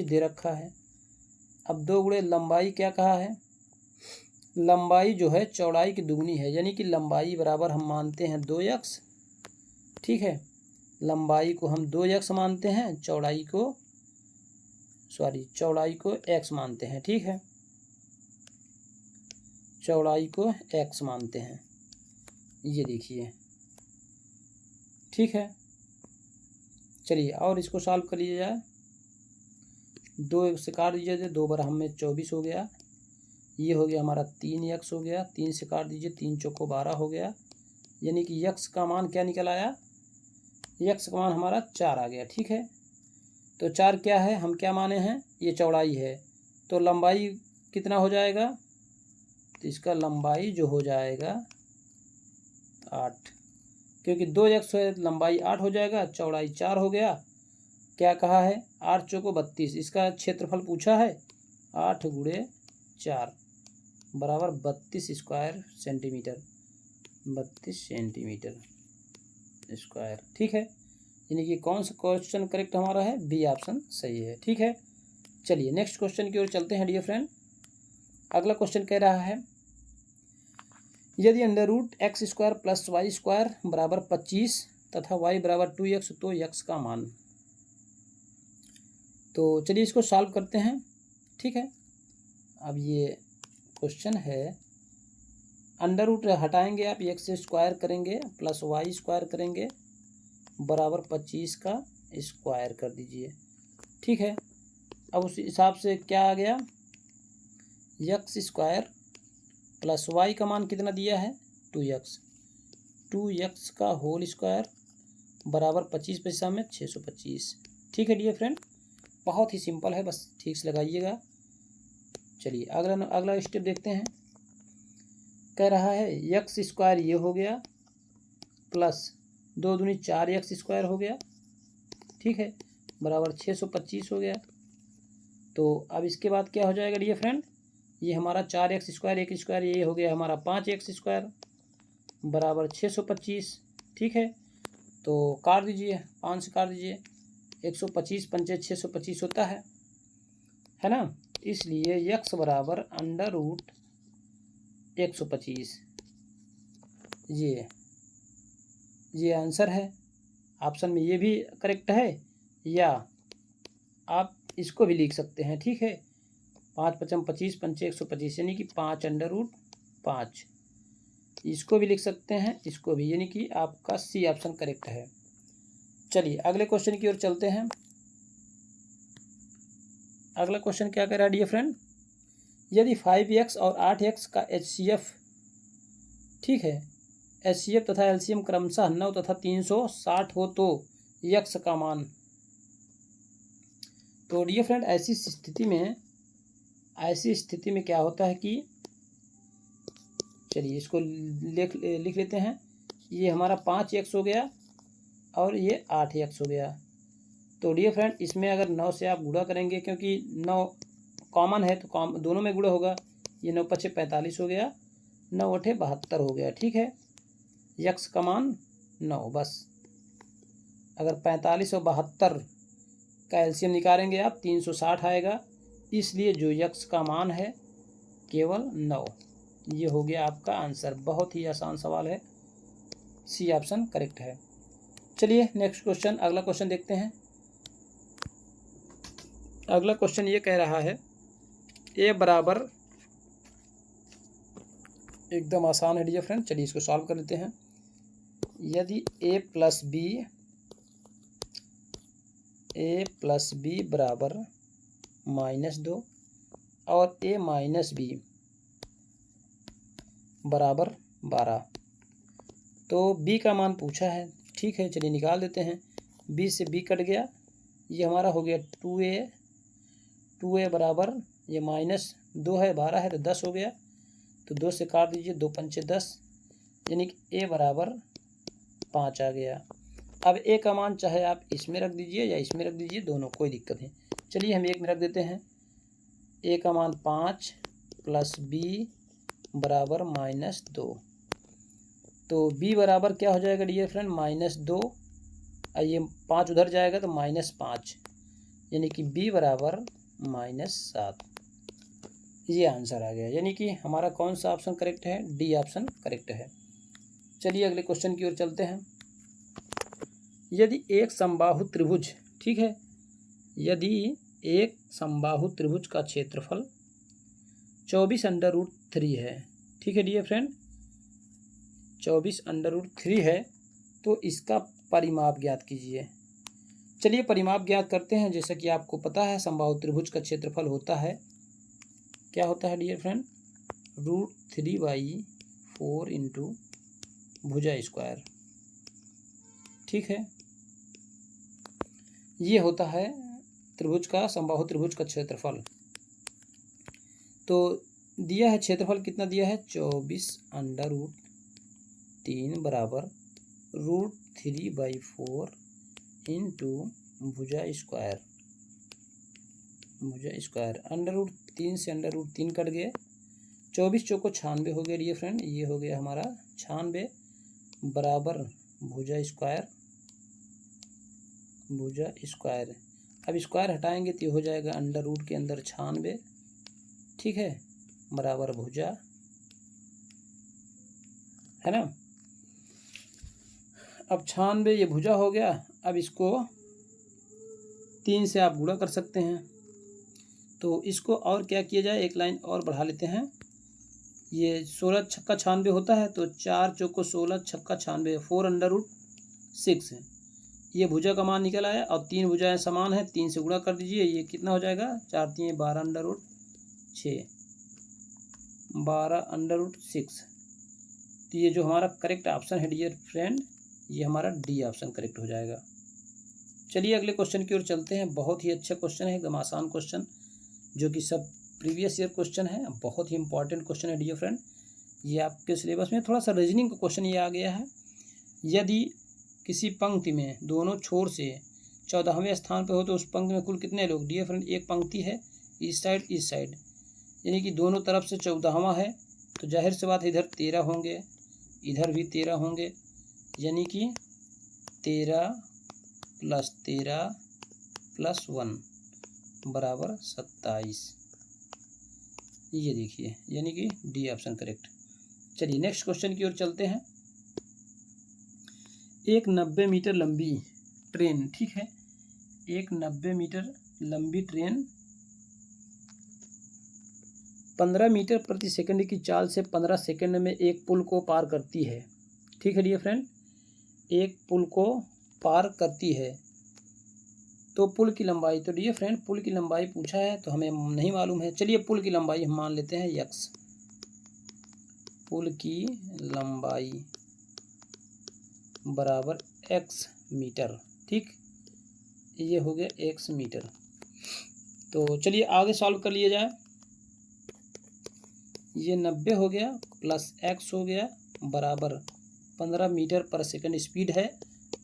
Speaker 1: दे रखा है। अब 2 गुणे लंबाई क्या कहा है, लंबाई जो है चौड़ाई की दुगनी है, यानी कि लंबाई बराबर हम मानते हैं 2x। ठीक है, लंबाई को हम 2x मानते हैं, चौड़ाई को x मानते हैं। ठीक है, चौड़ाई को x मानते हैं, ये देखिए। ठीक है, चलिए और इसको सॉल्व कर लिया जाए। 2 से काट दीजिए, 2 बार हम में 24 हो गया, ये हो गया हमारा 3x हो गया, 3 से काट दीजिए, 3 चौको 12 हो गया, यानी कि x का मान क्या निकल आया, x का मान हमारा 4 आ गया। ठीक है, तो 4 क्या है, हम क्या माने हैं, ये चौड़ाई है, तो लंबाई कितना हो जाएगा, तो इसका लंबाई जो हो जाएगा 8, क्योंकि 2x है, लंबाई 8 हो जाएगा, चौड़ाई 4 हो गया। क्या कहा है 8 चौको 32, इसका क्षेत्रफल पूछा है, 8 गुणे 4 बराबर 32 स्क्वायर सेंटीमीटर, 32 सेंटीमीटर स्क्वायर। ठीक है, यानी कि कौन सा क्वेश्चन करेक्ट हमारा है, बी ऑप्शन सही है। ठीक है, चलिए नेक्स्ट क्वेश्चन की ओर चलते हैं डियर फ्रेंड। अगला क्वेश्चन कह रहा है यदि √x² + y² बराबर 25 तथा y बराबर 2x, तो x का मान। तो चलिए इसको सॉल्व करते हैं। ठीक है, अब ये क्वेश्चन है, अंडर रूट हटाएंगे आप, x² करेंगे प्लस y² करेंगे बराबर 25 का स्क्वायर कर दीजिए। ठीक है, अब उस हिसाब से क्या आ गया, x² प्लस y का मान कितना दिया है 2x का होल स्क्वायर बराबर 25 पैसा में 625। ठीक है डियर फ्रेंड, बहुत ही सिंपल है, बस ठीक से लगाइएगा। चलिए अगला स्टेप देखते हैं। कह रहा है x² ये हो गया प्लस 2 दूनी 4x² हो गया। ठीक है, बराबर 625 हो गया। तो अब इसके बाद क्या हो जाएगा डियर फ्रेंड, ये हमारा 4x² एक स्क्वायर, ये हो गया हमारा 5x² बराबर 625। ठीक है, तो काट दीजिए, 5 से काट दीजिए, 125 पंचे 625 होता है ना। इसलिए x बराबर √125, ये आंसर है। ऑप्शन में ये भी करेक्ट है, या आप इसको भी लिख सकते हैं। ठीक है, 5 पचम 25 पंचे 125 यानी कि 5√5, इसको भी लिख सकते हैं, इसको भी, यानी कि आपका सी ऑप्शन करेक्ट है। चलिए अगले क्वेश्चन की ओर चलते हैं। अगला क्वेश्चन क्या कह रहा है डियर फ्रेंड, यदि 5x और 8x का HCF, ठीक है, HCF तथा LCM क्रमशः 9 तथा 360 हो तो x का मान। तो डियर फ्रेंड ऐसी स्थिति में क्या होता है कि, चलिए इसको लिख लेते हैं। ये हमारा 5x हो गया और ये 8x हो गया। तो डियर फ्रेंड इसमें अगर 9 से आप गुणा करेंगे, क्योंकि 9 कॉमन है तो दोनों में गुणा होगा। ये 9 पचे 45 हो गया, 9 अठे 72 हो गया। ठीक है, यक्स का मान 9। बस अगर 45 और 72 का एलसीएम निकालेंगे आप 360 आएगा, इसलिए जो यक्स का मान है केवल 9। ये हो गया आपका आंसर। बहुत ही आसान सवाल है, सी ऑप्शन करेक्ट है। चलिए नेक्स्ट क्वेश्चन, अगला क्वेश्चन देखते हैं। अगला क्वेश्चन ये कह रहा है ए बराबर, एकदम आसान है डियर फ्रेंड, चलिए इसको सॉल्व कर लेते हैं। यदि a प्लस बी बराबर -2 और a माइनस बी बराबर 12, तो b का मान पूछा है। ठीक है, चलिए निकाल देते हैं। b से b कट गया, ये हमारा हो गया 2a बराबर, ये -2 है, 12 है तो 10 हो गया, तो 2 से काट दीजिए, 2 पंचे 10, यानी कि a बराबर 5 आ गया। अब a का मान चाहे आप इसमें रख दीजिए या इसमें रख दीजिए, दोनों कोई दिक्कत नहीं। चलिए हम एक में रख देते हैं। a का मान 5 प्लस b बराबर -2, तो b बराबर क्या हो जाएगा डियर फ्रेंड, -2, ये 5 उधर जाएगा तो -5, यानी कि b बराबर -7। ये आंसर आ गया, यानी कि हमारा कौन सा ऑप्शन करेक्ट है, डी ऑप्शन करेक्ट है। चलिए अगले क्वेश्चन की ओर चलते हैं। यदि एक समबाहु त्रिभुज, ठीक है, यदि एक समबाहु त्रिभुज का क्षेत्रफल 24√3 है, ठीक है डियर फ्रेंड, 24√3 है, तो इसका परिमाप ज्ञात कीजिए। चलिए परिमाप ज्ञात करते हैं। जैसा कि आपको पता है समबाहु त्रिभुज का क्षेत्रफल होता है, क्या होता है डियर फ्रेंड, √3/4 इंटू भुजा स्क्वायर। ठीक है, ये होता है त्रिभुज का, समबाहु त्रिभुज का क्षेत्रफल। तो दिया है क्षेत्रफल, कितना दिया है, 24√3 बराबर √3/4 इंटू भुजा स्क्वायर। √3 से √3 कट गए, 24 चौको 96 हो गया डियर फ्रेंड, ये हो गया हमारा 96 बराबर भुजा स्क्वायर। अब स्क्वायर हटाएंगे तो ये हो जाएगा √ के अंदर 96, ठीक है, बराबर भुजा, है ना। अब 96 ये भुजा हो गया। अब इसको 3 से आप गुणा कर सकते हैं, तो इसको और क्या किया जाए, एक लाइन और बढ़ा लेते हैं। ये 16 छक्का 96 होता है, तो 4 चौको 16 छक्का 96, 4√6 है। ये भुजा का मान निकल आया, और 3 भुजाएं समान है, 3 से गुणा कर दीजिए, ये कितना हो जाएगा, 4 3 12√6, 12√6। तो ये जो हमारा करेक्ट ऑप्शन है डियर फ्रेंड, ये हमारा डी ऑप्शन करेक्ट हो जाएगा। चलिए अगले क्वेश्चन की ओर चलते हैं। बहुत ही अच्छा क्वेश्चन है, एकदम आसान क्वेश्चन, जो कि सब प्रीवियस ईयर क्वेश्चन है, बहुत ही इंपॉर्टेंट क्वेश्चन है डियर फ्रेंड। ये आपके सिलेबस में थोड़ा सा रीजनिंग का क्वेश्चन ये आ गया है। यदि किसी पंक्ति में दोनों छोर से 14वें स्थान पर हो तो उस पंक्ति में कुल कितने लोग, डियर फ्रेंड, एक पंक्ति है इस साइड, यानी कि दोनों तरफ से 14वां है, तो जाहिर सी बात है इधर 13 होंगे, इधर भी 13 होंगे, यानी कि 13 + 13 + 1 बराबर 27। ये देखिए, यानी कि डी ऑप्शन करेक्ट। चलिए नेक्स्ट क्वेश्चन की ओर चलते हैं। एक 90 मीटर लंबी ट्रेन, ठीक है, एक 90 मीटर लंबी ट्रेन 15 मीटर प्रति सेकंड की चाल से 15 सेकंड में एक पुल को पार करती है, ठीक है डियर फ्रेंड, एक पुल को पार करती है, तो पुल की लंबाई, तो डियर फ्रेंड पुल की लंबाई पूछा है तो हमें नहीं मालूम है। चलिए पुल की लंबाई हम मान लेते हैं x, पुल की लंबाई बराबर x मीटर, ठीक, ये हो गया x मीटर। तो चलिए आगे सॉल्व कर लिया जाए। ये 90 हो गया प्लस x हो गया बराबर 15 मीटर पर सेकंड स्पीड है,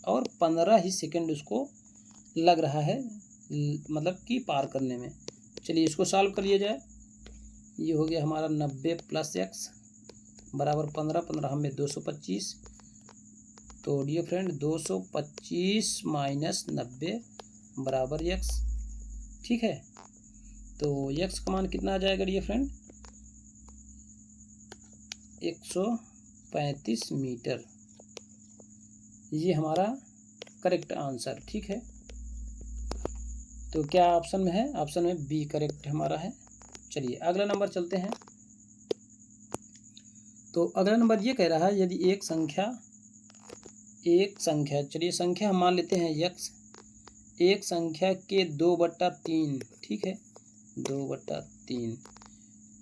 Speaker 1: और 15 ही सेकंड उसको लग रहा है, मतलब कि पार करने में। चलिए इसको सॉल्व कर लिया जाए। ये हो गया हमारा 90 + x बराबर 15, 15 में 225, तो डियर फ्रेंड 225 - 90 बराबर x, ठीक है। तो x का मान कितना आ जाएगा डियर फ्रेंड, 135 मीटर। ये हमारा करेक्ट आंसर, ठीक है। तो क्या ऑप्शन में है, ऑप्शन में बी करेक्ट हमारा है। चलिए अगला नंबर चलते हैं। तो अगला नंबर ये कह रहा है यदि एक संख्या, चलिए संख्या हम मान लेते हैं x, एक संख्या के 2/3, ठीक है, 2/3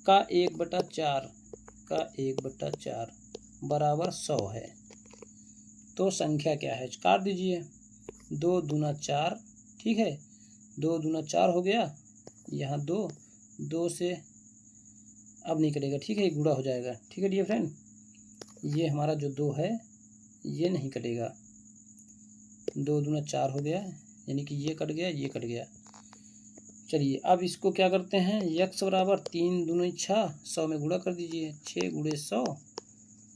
Speaker 1: का 1/4 का 1/4 बराबर 100 है, तो संख्या क्या है, काट दीजिए। 2 दूना 4, ठीक है, 2 दूना 4 हो गया, यहाँ 2 से अब नहीं कटेगा, ठीक है, गुणा हो जाएगा, ठीक है डियर फ्रेंड। ये हमारा जो 2 है ये नहीं कटेगा, 2 दूना 4 हो गया, यानी कि ये कट गया, ये कट गया। चलिए अब इसको क्या करते हैं, x बराबर 3 दूनी 6, 100 में गुणा कर दीजिए, 6 × 100,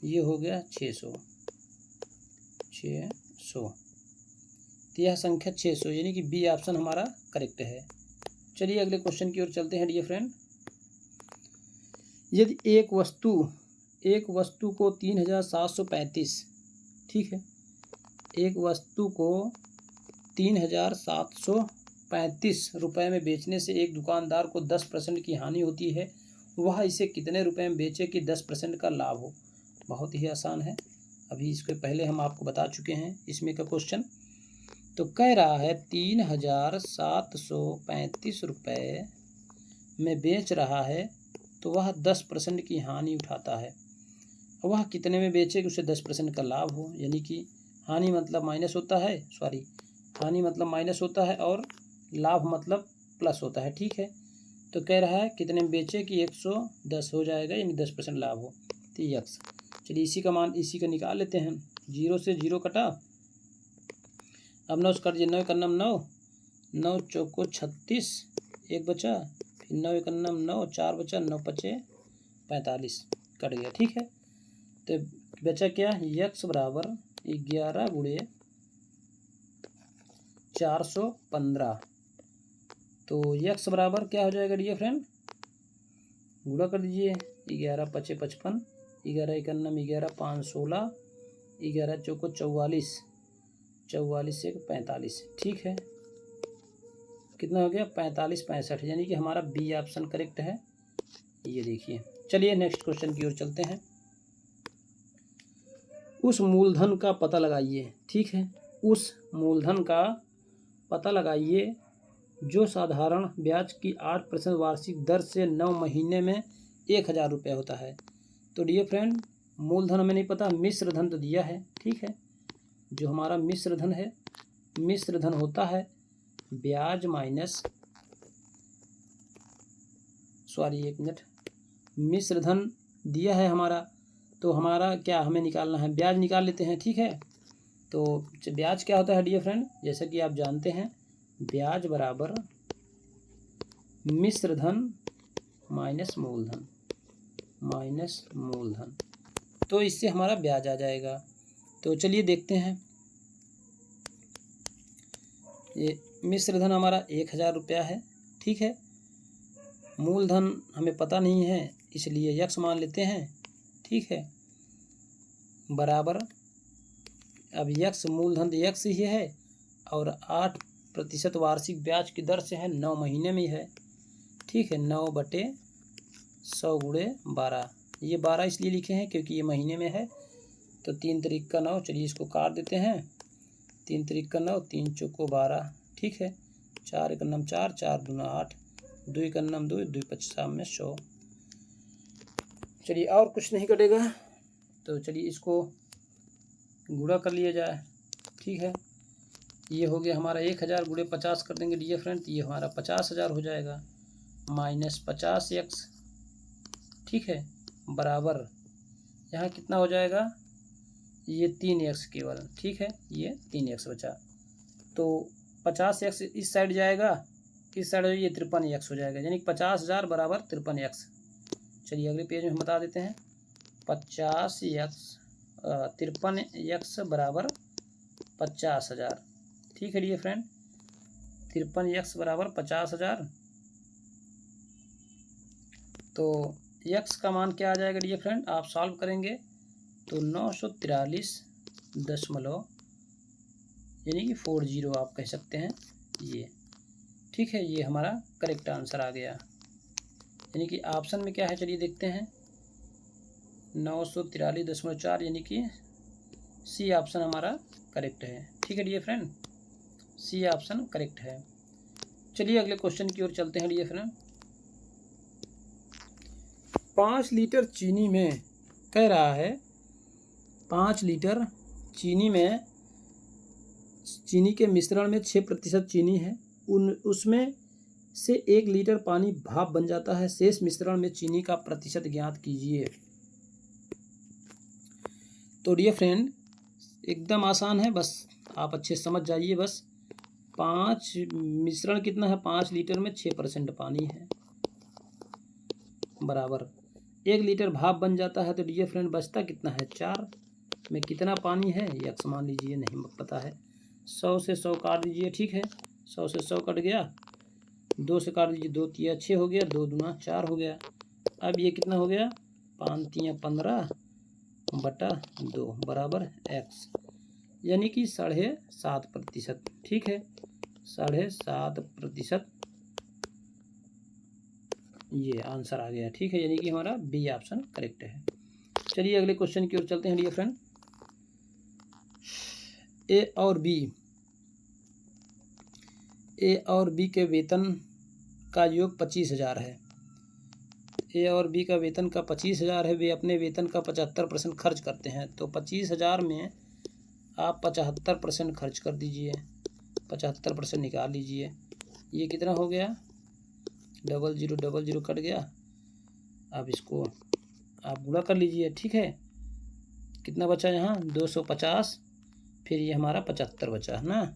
Speaker 1: ये हो गया 600, तो यह संख्या 600, यानी कि बी ऑप्शन हमारा करेक्ट है। चलिए अगले क्वेश्चन की ओर चलते हैं डियर फ्रेंड। यदि एक वस्तु को 3735, ठीक है, एक वस्तु को 3735 रुपये में बेचने से एक दुकानदार को 10% की हानि होती है, वह इसे कितने रुपए में बेचे कि 10% का लाभ हो। बहुत ही आसान है, अभी इसके पहले हम आपको बता चुके हैं इसमें का क्वेश्चन। तो कह रहा है 3735 रुपये में बेच रहा है, तो वह 10% की हानि उठाता है, वह कितने में बेचे कि उसे 10% का लाभ हो, यानी कि हानि मतलब माइनस होता है, हानि मतलब माइनस होता है और लाभ मतलब प्लस होता है, ठीक है। तो कह रहा है कितने में बेचे कि 110 हो जाएगा, यानी 10% लाभ हो, तो x। चलिए इसी का मान इसी का निकाल लेते हैं। 0 से 0 कटा, अब 9 कट दिए, 9 का नाम 9, 9 चौको 36, 1 बचा, फिर 9 का नाम 9, 4 बचा, 9 पचे 45, कट गया, ठीक है। तो बचा क्या, x बराबर 11 × 415, तो x बराबर क्या हो जाएगा डियर फ्रेंड, गुणा कर दीजिए, 11 × 5 = 55, 11 × 1 = 11, 5 × 16, 11 चौको 44, 44 से 45, ठीक है, कितना हो गया 45 65, यानी कि हमारा बी ऑप्शन करेक्ट है, ये देखिए। चलिए नेक्स्ट क्वेश्चन की ओर चलते हैं। उस मूलधन का पता लगाइए, ठीक है, उस मूलधन का पता लगाइए जो साधारण ब्याज की 8% वार्षिक दर से 9 महीने में 1000 रुपये होता है। तो डियर फ्रेंड मूलधन हमें नहीं पता, मिश्र धन तो दिया है, ठीक है, जो हमारा मिश्र धन है, मिश्र धन होता है ब्याज माइनस, मिश्र धन दिया है हमारा, तो हमारा क्या हमें निकालना है, ब्याज निकाल लेते हैं, ठीक है। तो ब्याज क्या होता है डियर फ्रेंड, जैसा कि आप जानते हैं, ब्याज बराबर मिश्र धन माइनस मूलधन, माइनस मूलधन, तो इससे हमारा ब्याज आ जाएगा। तो चलिए देखते हैं। ये मिश्र धन हमारा 1000 रुपया है, ठीक है। मूलधन हमें पता नहीं है इसलिए यक्स मान लेते हैं, ठीक है। बराबर, अब यक्स मूलधन यक्स ही है और 8% वार्षिक ब्याज की दर से है, 9 महीने में है, ठीक है। 9/100 गुणे 12, ये 12 इसलिए लिखे हैं क्योंकि ये महीने में है। तो 3 त्रिक का 9, चलिए इसको काट देते हैं। 3 त्रिक का 9, 3 चौको 12, ठीक है। 4 एक नम 4, 4 दूना 8, 2 का नम 2, 2 55 में 100। चलिए और कुछ नहीं कटेगा, तो चलिए इसको गुणा कर लिया जाए, ठीक है। ये हो गया हमारा 1000 गुणे 50 कर देंगे डियर फ्रेंड, तो ये हमारा 50,000 हो जाएगा, माइनस 50x, ठीक है। बराबर, यहाँ कितना हो जाएगा, ये 3x केवल, ठीक है। ये 3x बचा, तो 50x इस साइड जाएगा, इस साइड ये 53x हो जाएगा, यानी 50,000 बराबर 53x। चलिए अगले पेज में हम बता देते हैं। 53x बराबर 50,000, ठीक है डियर फ्रेंड। 53x बराबर 50,000, तो x का मान क्या आ जाएगा डियर फ्रेंड, आप सॉल्व करेंगे तो 943 यानी कि 40 आप कह सकते हैं ये, ठीक है। ये हमारा करेक्ट आंसर आ गया, यानी कि ऑप्शन में क्या है, चलिए देखते हैं। 943.4 यानी कि सी ऑप्शन हमारा करेक्ट है, ठीक है dear friend, C option correct है। चलिए अगले क्वेश्चन की ओर चलते हैं डियर फ्रेंड। 5 लीटर चीनी में कह रहा है, 5 लीटर चीनी में, चीनी के मिश्रण में 6% चीनी है, उसमें से 1 लीटर पानी भाप बन जाता है, शेष मिश्रण में चीनी का प्रतिशत ज्ञात कीजिए। तो डियर फ्रेंड एकदम आसान है, बस आप अच्छे समझ जाइए। बस 5 मिश्रण कितना है, 5 लीटर में 6% पानी है, बराबर 1 लीटर भाप बन जाता है, तो डियर फ्रेंड बचता कितना है, 4 में कितना पानी है, यक्स मान लीजिए, नहीं पता है। 100 से 100 काट दीजिए, ठीक है। 100 से 100 कट गया, 2 से काट दीजिए, 2 तिया 6 हो गया, 2 दूना 4 हो गया। अब ये कितना हो गया, 5 तिया 15/2 बराबर x, यानी कि 7.5%, ठीक है। 7.5% ये आंसर आ गया, ठीक है, यानी कि हमारा बी ऑप्शन करेक्ट है। चलिए अगले क्वेश्चन की ओर चलते हैं डियर फ्रेंड। ए और बी के वेतन का योग 25,000 है। ए और बी का वेतन का 25,000 है, वे अपने वेतन का 75% खर्च करते हैं, तो 25,000 में आप 75% खर्च कर दीजिए, 75% निकाल लीजिए, ये कितना हो गया, 0000 कट गया। अब इसको आप गुणा कर लीजिए, ठीक है। कितना बचा यहाँ, 250, फिर ये हमारा 75 बचा है ना,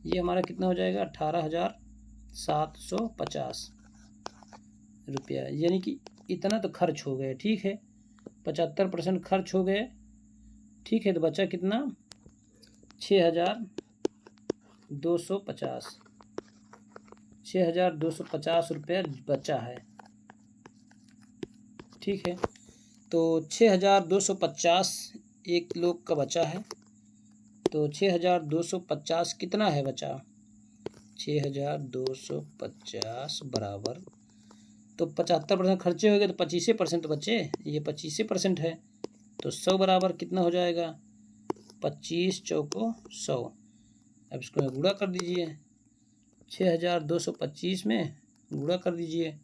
Speaker 1: ये हमारा कितना हो जाएगा, 18,750 रुपया, यानी कि इतना तो खर्च हो गए, ठीक है। 75% खर्च हो गए, ठीक है। तो बचा कितना, 6,250, 6,250 रुपया बचा है, ठीक है। तो 6,250 एक लोग का बचा है, तो 6,250 कितना है बचा, 6,250 बराबर, तो 75% खर्चे हो गए, तो 25% बचे, ये 25% है, तो 100 बराबर कितना हो जाएगा, 25 चौको 100। अब इसको गुणा कर दीजिए, 6,225 में गुणा कर दीजिए,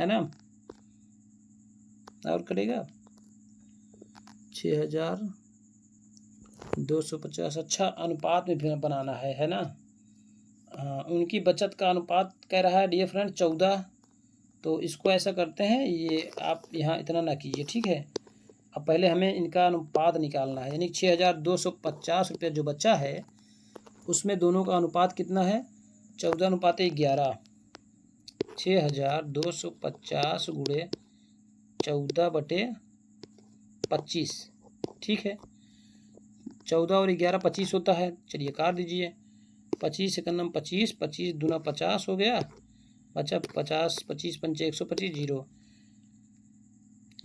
Speaker 1: है ना, और करेगा 6,250। अच्छा अनुपात में बनाना है ना। हाँ, उनकी बचत का अनुपात कह रहा है डियर फ्रेंड 14, तो इसको ऐसा करते हैं, ये आप यहाँ इतना ना कीजिए, ठीक है। अब पहले हमें इनका अनुपात निकालना है, यानी 6,250 रुपये जो बचा है उसमें दोनों का अनुपात कितना है, 14/11, 6250 गुणे 14/25, ठीक है। 14 और 11 25 होता है, चलिए काट दीजिए। 25 एकम 25, 25 दूना 50 हो गया, बचा 50, 25 पंचे 125, जीरो।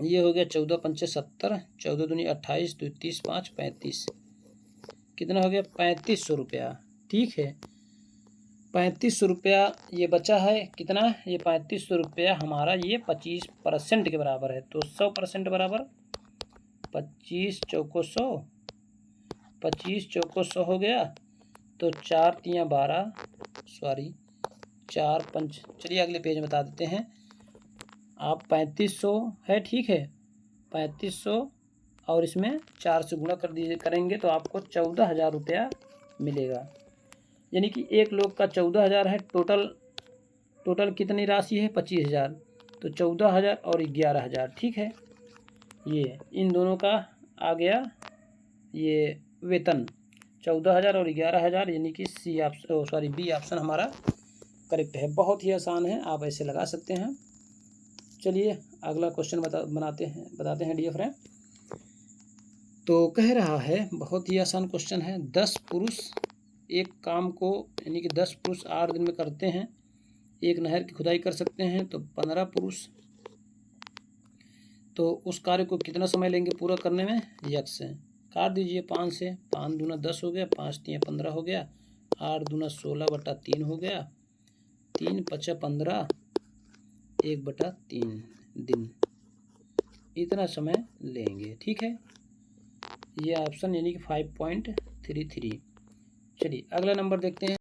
Speaker 1: ये हो गया 14 पंचे 70, 14 दूनी 28, 2 30 5 35, कितना हो गया 3500 रुपया, ठीक है। 3500 रुपया ये बचा है, कितना, ये 3500 रुपया हमारा ये 25% के बराबर है। तो 100% बराबर 25 चौको 100, 25 चौको 100 हो गया। तो 4 तियाँ 12, सॉरी 4 पंच, चलिए अगले पेज में बता देते हैं। आप 3500 है, ठीक है, 3500 और इसमें 4 से गुणा कर दीजिए, करेंगे तो आपको 14,000 रुपया मिलेगा। यानी कि एक लोग का 14,000 है, टोटल कितनी राशि है 25,000, तो 14,000 और 11,000, ठीक है। ये इन दोनों का आ गया ये वेतन 14,000 और 11,000, यानी कि C option, sorry B option हमारा करेक्ट है। बहुत ही आसान है, आप ऐसे लगा सकते हैं। चलिए अगला क्वेश्चन बताते हैं डियर फ्रेंड। तो कह रहा है, बहुत ही आसान क्वेश्चन है, 10 पुरुष एक काम को, यानी कि 10 पुरुष 8 दिन में करते हैं, एक नहर की खुदाई कर सकते हैं, तो 15 पुरुष तो उस कार्य को कितना समय लेंगे पूरा करने में, यक्स है। काट दीजिए 5 से, 5 दूना 10 हो गया, 5 तियाँ 15 हो गया, 8 दूना 16/3 हो गया, 3 पचा 15, 1/3 दिन, इतना समय लेंगे, ठीक है। ये ऑप्शन यानी कि 5.33। चलिए अगला नंबर देखते हैं।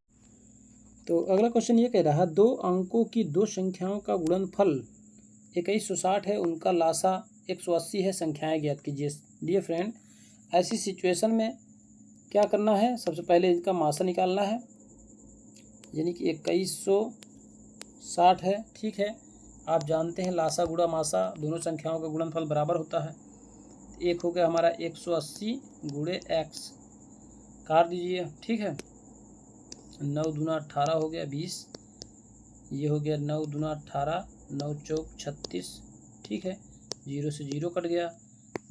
Speaker 1: तो अगला क्वेश्चन ये कह रहा है, 2 अंकों की 2 संख्याओं का गुणनफल 2160 है, उनका लासा 180 है, संख्याएं ज्ञात कीजिए। डियर फ्रेंड, ऐसी सिचुएशन में क्या करना है, सबसे पहले इनका मासा निकालना है, यानी कि 2160 है, ठीक है। आप जानते हैं लासा गुणा मासा दोनों संख्याओं का गुणनफल बराबर होता है। एक हो गया हमारा 180 गुणे एक्स, काट दीजिए, ठीक है। 9 दूना 18 हो गया 20, ये हो गया 9 दूना 18, 9 चौक 36, ठीक है। 0 से 0 कट गया,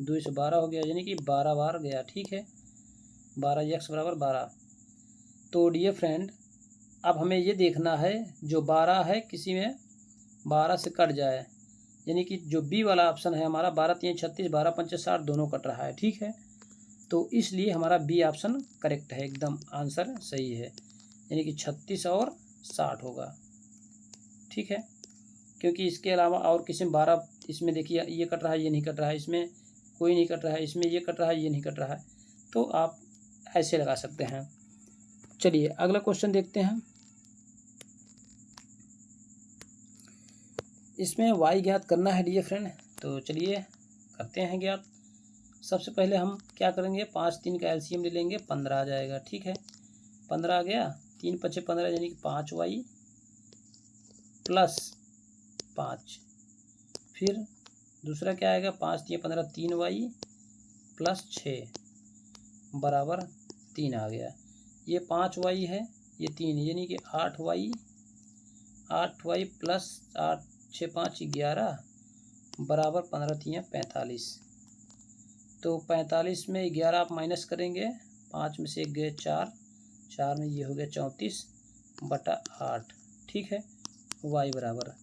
Speaker 1: 2 से 12 हो गया, यानी कि 12 बार गया, ठीक है। 12 एक्स बराबर 12। तो डियर फ्रेंड, अब हमें ये देखना है जो 12 है किसी में 12 से कट जाए, यानी कि जो बी वाला ऑप्शन है हमारा 12 तियाँ 36, 12 पंचे 60 दोनों कट रहा है, ठीक है। तो इसलिए हमारा बी ऑप्शन करेक्ट है, एकदम आंसर सही है, यानी कि 36 और 60 होगा, ठीक है। क्योंकि इसके अलावा और किसी में 12, इसमें देखिए ये कट रहा है, ये नहीं कट रहा है, इसमें कोई नहीं कट रहा है, इसमें ये कट रहा है, ये नहीं कट रहा है, तो आप ऐसे लगा सकते हैं। चलिए अगला क्वेश्चन देखते हैं। इसमें y ज्ञात करना है डियर फ्रेंड, तो चलिए करते हैं ज्ञात। सबसे पहले हम क्या करेंगे, 5 3 का एलसीएम ले लेंगे, 15 आ जाएगा, ठीक है। 15 आ गया, 3 पचे 15, यानी कि 5y प्लस 5, फिर दूसरा क्या आएगा, 5 तियाँ 15, 3y प्लस 6 बराबर 3 आ गया। ये 5y है, ये 3, यानी कि 8y प्लस 8 6 5 11 बराबर 15 तियाँ 45। तो 45 में 11 आप माइनस करेंगे, 5 में से 1 गए 4, 4 में ये हो गया 34/8, ठीक है। y बराबर,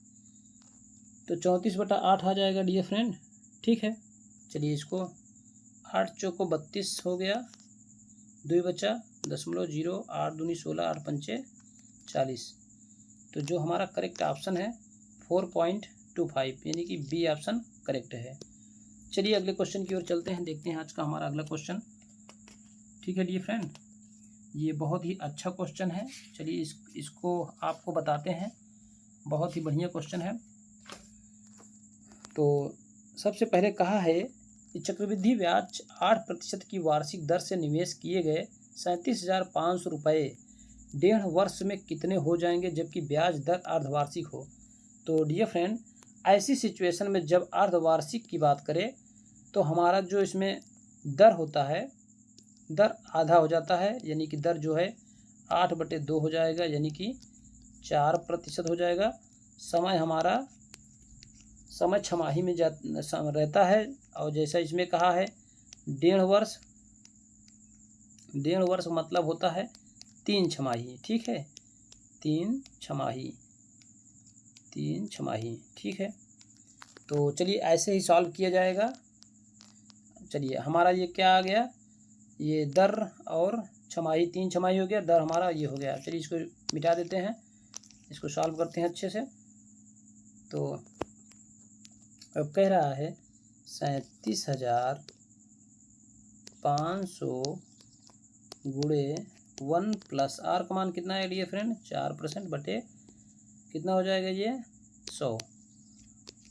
Speaker 1: तो 34/8 आ जाएगा डियर फ्रेंड, ठीक है। चलिए इसको 8 चौको 32 हो गया, 2 बचा 0.0, 8 दूनी 16, 8 पंचे 40। तो जो हमारा करेक्ट ऑप्शन है 4.25, यानी कि बी ऑप्शन करेक्ट है। चलिए अगले क्वेश्चन की ओर चलते हैं, देखते हैं आज का हमारा अगला क्वेश्चन, ठीक है डियर फ्रेंड। ये बहुत ही अच्छा क्वेश्चन है, चलिए इसको आपको बताते हैं, बहुत ही बढ़िया क्वेश्चन है। तो सबसे पहले कहा है कि चक्रवृद्धि ब्याज 8% की वार्षिक दर से निवेश किए गए 37,500 रुपये 1.5 वर्ष में कितने हो जाएंगे, जबकि ब्याज दर अर्धवार्षिक हो। तो डियर फ्रेंड, ऐसी सिचुएशन में जब अर्धवार्षिक की बात करें तो हमारा जो इसमें दर होता है, दर आधा हो जाता है, यानी कि दर जो है 8/2 हो जाएगा, यानी कि 4% हो जाएगा। समय हमारा समय छमाही में रहता है। और जैसा इसमें कहा है 1.5 वर्ष मतलब होता है 3 छमाही। ठीक है, 3 छमाही, ठीक है। तो चलिए ऐसे ही सॉल्व किया जाएगा। चलिए हमारा ये क्या आ गया, ये दर और छमाही, 3 छमाही हो गया, दर हमारा ये हो गया। चलिए इसको मिटा देते हैं, इसको सॉल्व करते हैं अच्छे से। तो अब कह रहा है 37,500 गुणे 1 प्लस आर का मान कितना है डियर फ्रेंड, 4% बटे कितना हो जाएगा ये 100।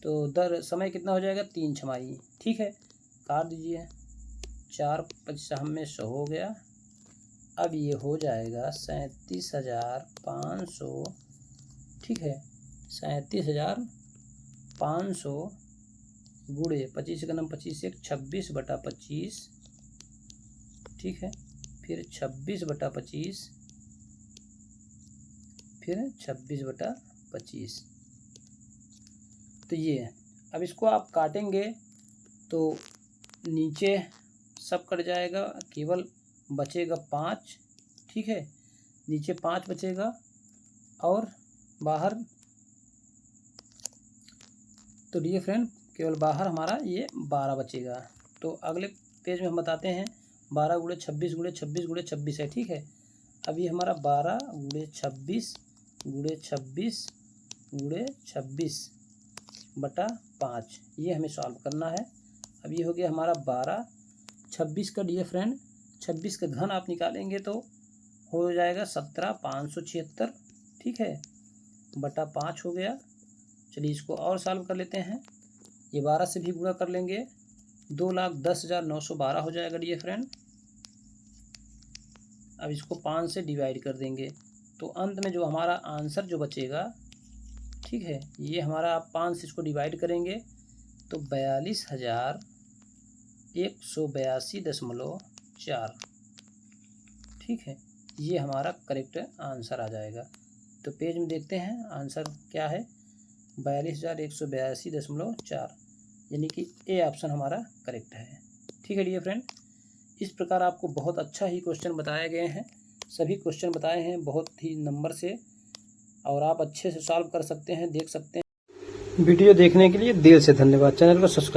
Speaker 1: तो दर समय कितना हो जाएगा 3 छमाही। ठीक है, काट दीजिए, 4×5 में 100 हो गया। अब ये हो जाएगा 37,500। ठीक है, 37,500 गुणे 25 का नम 25 1 26/25। ठीक है, फिर 26/25, फिर 26/25। तो ये अब इसको आप काटेंगे तो नीचे सब कट जाएगा, केवल बचेगा 5। ठीक है, नीचे 5 बचेगा और बाहर, तो डियर फ्रेंड केवल बाहर हमारा ये 12 बचेगा। तो अगले पेज में हम बताते हैं 12 गुणे 26 गुणे 26 गुणे 26 है। ठीक है, अब ये हमारा 12 गुणे 26 गुणे 26 गुणे 26/5 ये हमें सॉल्व करना है। अब ये हो गया हमारा 12, 26 का डियर फ्रेंड 26 का घन आप निकालेंगे तो हो जाएगा 17,576। ठीक है, बटा 5 हो गया। चलिए इसको और सॉल्व कर लेते हैं, ये 12 से भी गुणा कर लेंगे, 2,10,912 हो जाएगा डियर फ्रेंड। अब इसको 5 से डिवाइड कर देंगे तो अंत में जो हमारा आंसर जो बचेगा, ठीक है, ये हमारा आप 5 से इसको डिवाइड करेंगे तो 42,182.4। ठीक है, ये हमारा करेक्ट आंसर आ जाएगा। तो पेज में देखते हैं आंसर क्या है, 42,182.4, यानी कि ए ऑप्शन हमारा करेक्ट है। ठीक है डियर फ्रेंड, इस प्रकार आपको बहुत अच्छा ही क्वेश्चन बताए गए हैं, सभी क्वेश्चन बताए हैं बहुत ही नंबर से, और आप अच्छे से सॉल्व कर सकते हैं, देख सकते हैं। वीडियो देखने के लिए दिल से धन्यवाद। चैनल को सब्सक्राइब